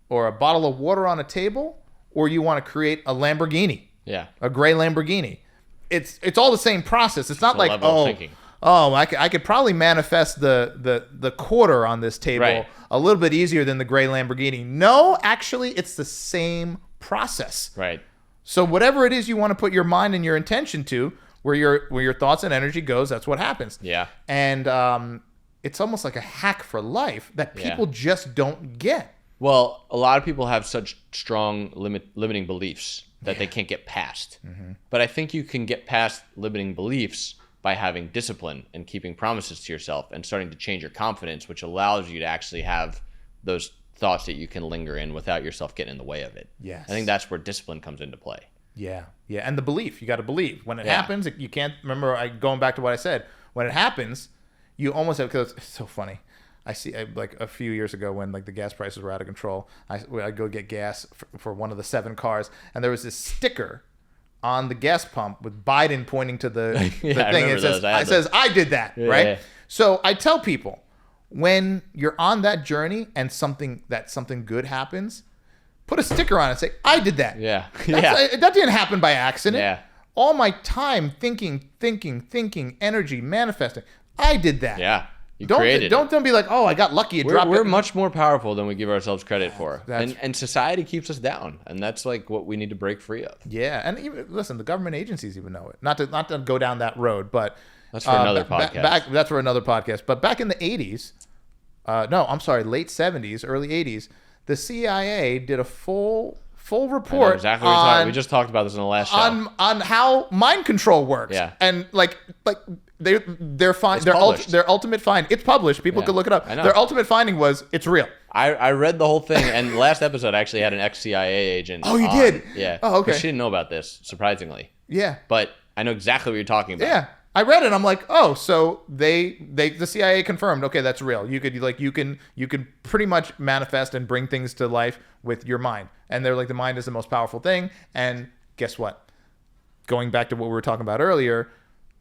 or a bottle of water on a table or you want to create a Lamborghini. Yeah. A gray Lamborghini. It's all the same process. It's not like, thinking. I could probably manifest the quarter on this table a little bit easier than the gray Lamborghini. No, actually, it's the same process. Right. So whatever it is you want to put your mind and your intention to, where your thoughts and energy goes, that's what happens. Yeah. And it's almost like a hack for life that people just don't get. Well, a lot of people have such strong limiting beliefs that they can't get past. Mm-hmm. But I think you can get past limiting beliefs by having discipline and keeping promises to yourself and starting to change your confidence, which allows you to actually have those thoughts that you can linger in without yourself getting in the way of it. Yes. I think that's where discipline comes into play. Yeah. And the belief. You got to believe. When it happens, you can't, remember, going back to what I said, when it happens, you almost have, because it's so funny. I see, like a few years ago when like the gas prices were out of control, I'd go get gas for one of the 7 cars, and there was this sticker on the gas pump with Biden pointing to the thing. It says, I did that, right? Yeah. So I tell people, when you're on that journey and something good happens, put a sticker on it and say, I did that. Yeah. That didn't happen by accident. Yeah. All my time thinking, energy, manifesting. I did that. Yeah. You created don't be like, oh, I got lucky. We're much more powerful than we give ourselves credit for. That's- And society keeps us down. And that's like what we need to break free of. Yeah, and even listen, the government agencies even know it. Not to go down that road, but That's for another podcast. That's for another podcast. But back in the 80s, late 70s, early 80s, the CIA did a full report exactly what you're talking. We just talked about this in the last show. on how mind control works. Yeah. And like their published. their ultimate find. It's published. People Yeah. could look it up. I know. Their ultimate finding was it's real. I read the whole thing, and last episode I actually had an ex-CIA agent. Oh, you on. did? Yeah. Oh, okay. 'Cause she didn't know about this, surprisingly. Yeah. But I know exactly what you're talking about. Yeah. I read it. I'm like, oh, so the CIA confirmed. Okay, that's real. You can pretty much manifest and bring things to life with your mind. And they're like, the mind is the most powerful thing. And guess what? Going back to what we were talking about earlier,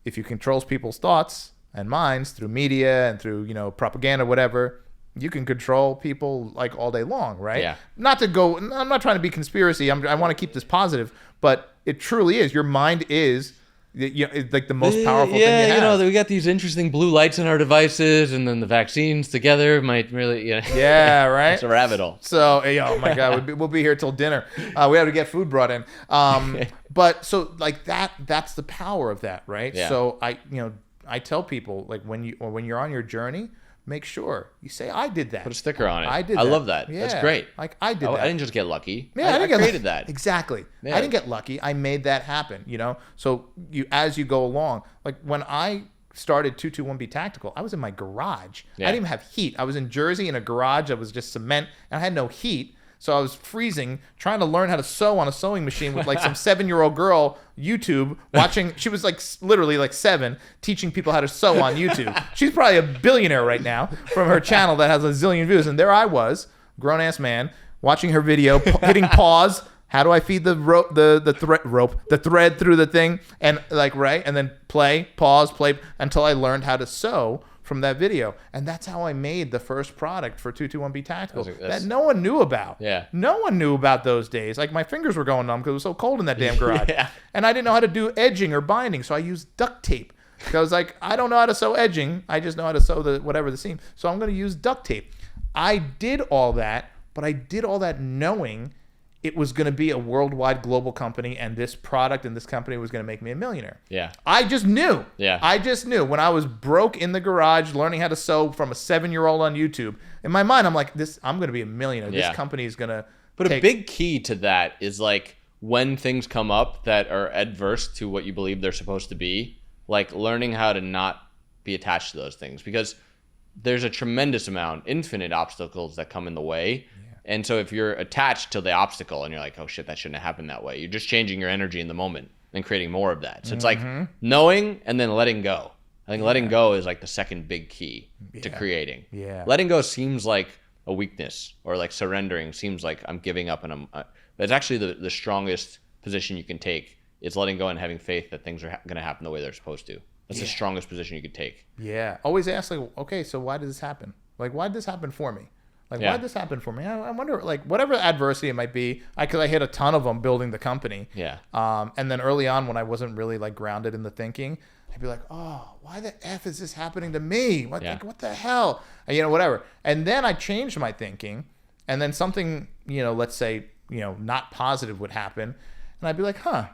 if you control people's thoughts and minds through media and through propaganda, whatever, you can control people like all day long, right? Yeah. I'm not trying to be conspiracy. I want to keep this positive, but it truly is. Your mind is. It's like the most powerful thing you have. Yeah, we got these interesting blue lights in our devices, and then the vaccines together might really, Yeah, right? It's a rabbit hole. So, oh my God, we'll be here till dinner. We have to get food brought in. But so like that's the power of that, right? Yeah. So I tell people, like, when you're on your journey, make sure you say, I did that. Put a sticker on it. I did I that. love that. Yeah. That's great. Like, I did that. I didn't just get lucky. Yeah, I created that. Exactly. Yeah. I didn't get lucky. I made that happen, So as you go along, like when I started 221B Tactical, I was in my garage. Yeah. I didn't even have heat. I was in Jersey in a garage that was just cement, and I had no heat. So I was freezing, trying to learn how to sew on a sewing machine with like some 7-year-old girl, YouTube, watching. She was like literally like 7, teaching people how to sew on YouTube. She's probably a billionaire right now from her channel that has a zillion views. And there I was, grown-ass man, watching her video, hitting pause. How do I feed the thread through the thing? And like, right. And then play, pause, play until I learned how to sew from that video. And that's how I made the first product for 221B Tactical that no one knew about. Yeah. No one knew about those days. Like, my fingers were going numb because it was so cold in that damn garage. Yeah. And I didn't know how to do edging or binding, so I used duct tape. So I was like, I don't know how to sew edging. I just know how to sew the seam. So I'm going to use duct tape. I did all that, but I did all that knowing it was going to be a worldwide global company, and this product and this company was going to make me a millionaire. Yeah. I just knew. Yeah. I just knew when I was broke in the garage learning how to sew from a 7-year-old on YouTube. In my mind, I'm like, I'm going to be a millionaire. Yeah. This company is going to. But a big key to that is like when things come up that are adverse to what you believe they're supposed to be, like learning how to not be attached to those things, because there's a tremendous amount, infinite obstacles that come in the way. And so if you're attached to the obstacle and you're like, oh shit, that shouldn't have happened that way, you're just changing your energy in the moment and creating more of that. So it's like knowing and then letting go. I think letting go is like the second big key to creating. Yeah. Letting go seems like a weakness, or like surrendering seems like I'm giving up, and it's actually the strongest position you can take is letting go and having faith that things are going to happen the way they're supposed to. That's the strongest position you could take. Yeah. Always ask, like, okay, so why did this happen? Like, why did this happen for me? Like, why did this happen for me? I wonder, like, whatever adversity it might be, because I hit a ton of them building the company. Yeah. And then early on, when I wasn't really, like, grounded in the thinking, I'd be like, oh, why the F is this happening to me? What the hell? And, whatever. And then I changed my thinking, and then something, let's say, not positive would happen. And I'd be like, I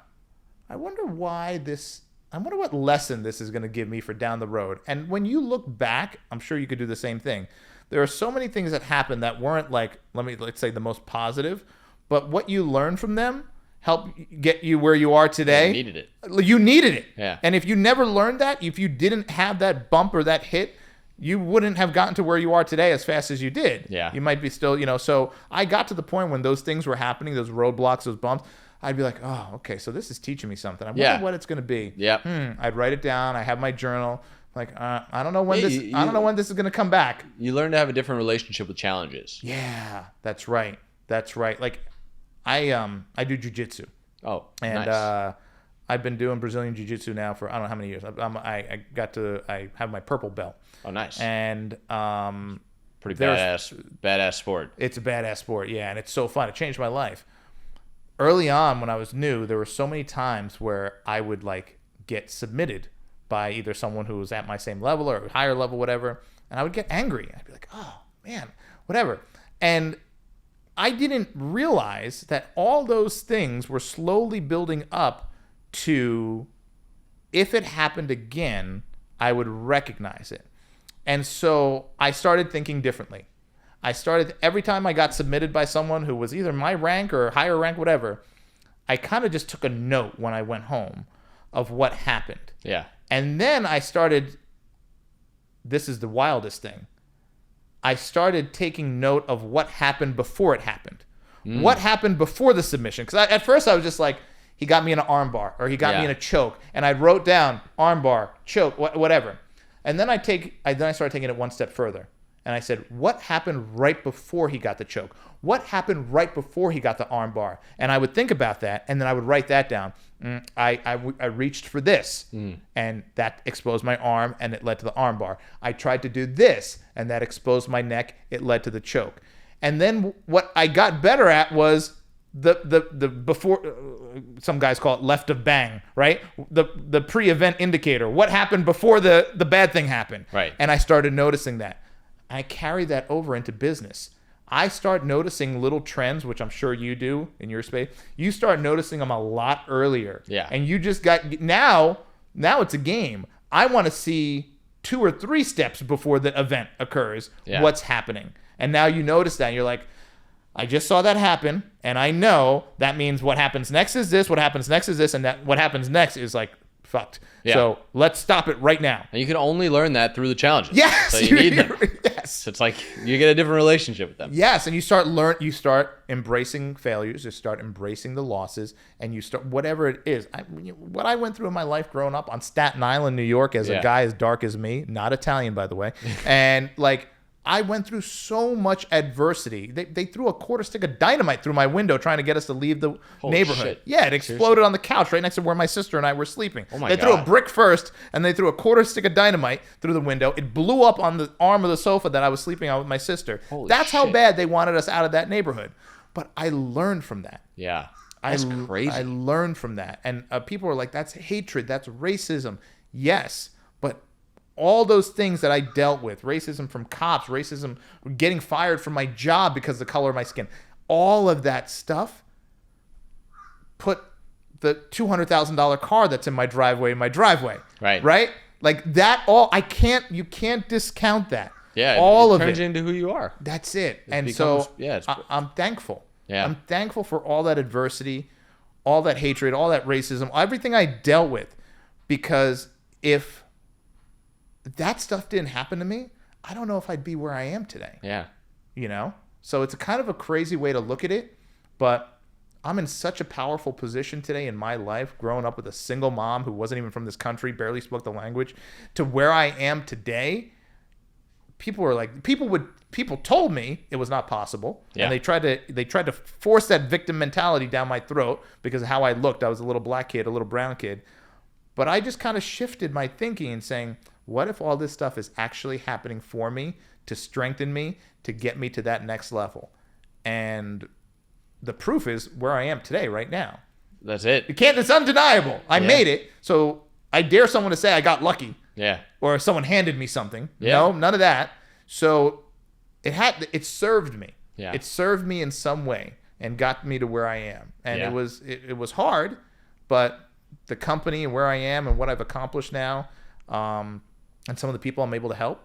wonder what lesson this is going to give me for down the road. And when you look back, I'm sure you could do the same thing. There are so many things that happened that weren't like, let's say the most positive, but what you learned from them helped get you where you are today. You needed it. You needed it. Yeah. And if you never learned that, if you didn't have that bump or that hit, you wouldn't have gotten to where you are today as fast as you did. Yeah. You might be still, so I got to the point when those things were happening, those roadblocks, those bumps, I'd be like, oh, okay, so this is teaching me something. I wonder what it's going to be. Yeah. I'd write it down. I have my journal. Like, I don't know when I don't know when this is going to come back. You learn to have a different relationship with challenges. Yeah, that's right. Like, I do jujitsu. Oh, and nice. I've been doing Brazilian Jiu-Jitsu now for I don't know how many years. I have my purple belt. Oh, nice. And pretty badass sport. It's a badass sport, yeah, and it's so fun. It changed my life. Early on, when I was new, there were so many times where I would like get submitted by either someone who was at my same level or higher level, whatever, and I would get angry. I'd be like, oh man, whatever. And I didn't realize that all those things were slowly building up to, if it happened again, I would recognize it. And so I started thinking differently. Every time I got submitted by someone who was either my rank or higher rank, whatever, I kind of just took a note when I went home of what happened. Yeah. And then I started, this is the wildest thing, I started taking note of what happened before it happened. What happened before the submission? Because at first I was just like, he got me in an arm bar, or he got me in a choke, and I wrote down arm bar, choke, whatever. And then I started taking it one step further. And I said, what happened right before he got the choke? What happened right before he got the arm bar? And I would think about that, and then I would write that down. I reached for this, and that exposed my arm, and it led to the arm bar. I tried to do this, and that exposed my neck. It led to the choke. And then what I got better at was the before, some guys call it left of bang, right? The pre-event indicator. What happened before the bad thing happened? Right. And I started noticing that. I carry that over into business. I start noticing little trends, which I'm sure you do in your space. You start noticing them a lot earlier. Yeah. And you just got, now it's a game. I want to see 2 or 3 steps before the event occurs, what's happening. And now you notice that, and you're like, I just saw that happen, and I know that means what happens next is this, what happens next is this, and that what happens next is like fucked. Yeah. So let's stop it right now. And you can only learn that through the challenges. Yes. So you need them. Yes. So it's like you get a different relationship with them. Yes, and you start embracing failures, you start embracing the losses, and you start whatever it is. What I went through in my life growing up on Staten Island, New York, as a guy as dark as me, not Italian by the way, and like I went through so much adversity. They threw a quarter stick of dynamite through my window trying to get us to leave the neighborhood. Shit. Yeah, it exploded Seriously? On the couch right next to where my sister and I were sleeping. Oh my They God. threw a brick first, and they threw a quarter stick of dynamite through the window. It blew up on the arm of the sofa that I was sleeping on with my sister. That's how bad they wanted us out of that neighborhood. But I learned from that. Yeah, that's crazy. I learned from that. And people are like, that's hatred, that's racism. Yes, but all those things that I dealt with, racism from cops, racism, getting fired from my job because of the color of my skin, all of that stuff put the $200,000 car that's in my driveway. Right. Right? Like that all, you can't discount that. Yeah. All of it. Turns you into who you are. That's it. I'm thankful. Yeah. I'm thankful for all that adversity, all that hatred, all that racism, everything I dealt with, because if that stuff didn't happen to me, I don't know if I'd be where I am today. Yeah. You know? So it's a kind of a crazy way to look at it, but I'm in such a powerful position today in my life, growing up with a single mom who wasn't even from this country, barely spoke the language, to where I am today. People told me it was not possible. Yeah. And they tried to force that victim mentality down my throat because of how I looked. I was a little black kid, a little brown kid. But I just kind of shifted my thinking and saying, what if all this stuff is actually happening for me to strengthen me, to get me to that next level? And the proof is where I am today, right now. That's it. It's undeniable. I made it. So I dare someone to say I got lucky. Yeah. Or someone handed me something. Yeah. No, none of that. So it served me. Yeah. It served me in some way and got me to where I am. And it was hard, but the company and where I am and what I've accomplished now, and some of the people I'm able to help,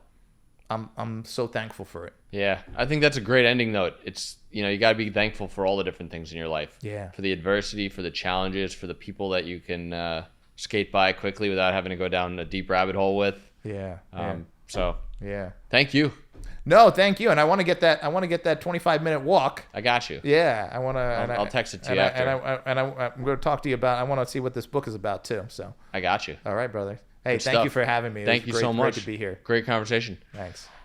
I'm so thankful for it. Yeah, I think that's a great ending note. It's, you got to be thankful for all the different things in your life. Yeah. For the adversity, for the challenges, for the people that you can skate by quickly without having to go down a deep rabbit hole with. Yeah. So yeah. Thank you. No, thank you. And I want to get that 25-minute walk. I got you. Yeah, I want to. I'll text it to you after. I'm going to talk to you about. I want to see what this book is about too. So I got you. All right, brother. Hey, Good thank stuff. you for having me. Thank you so much. Great to be here. Great conversation. Thanks.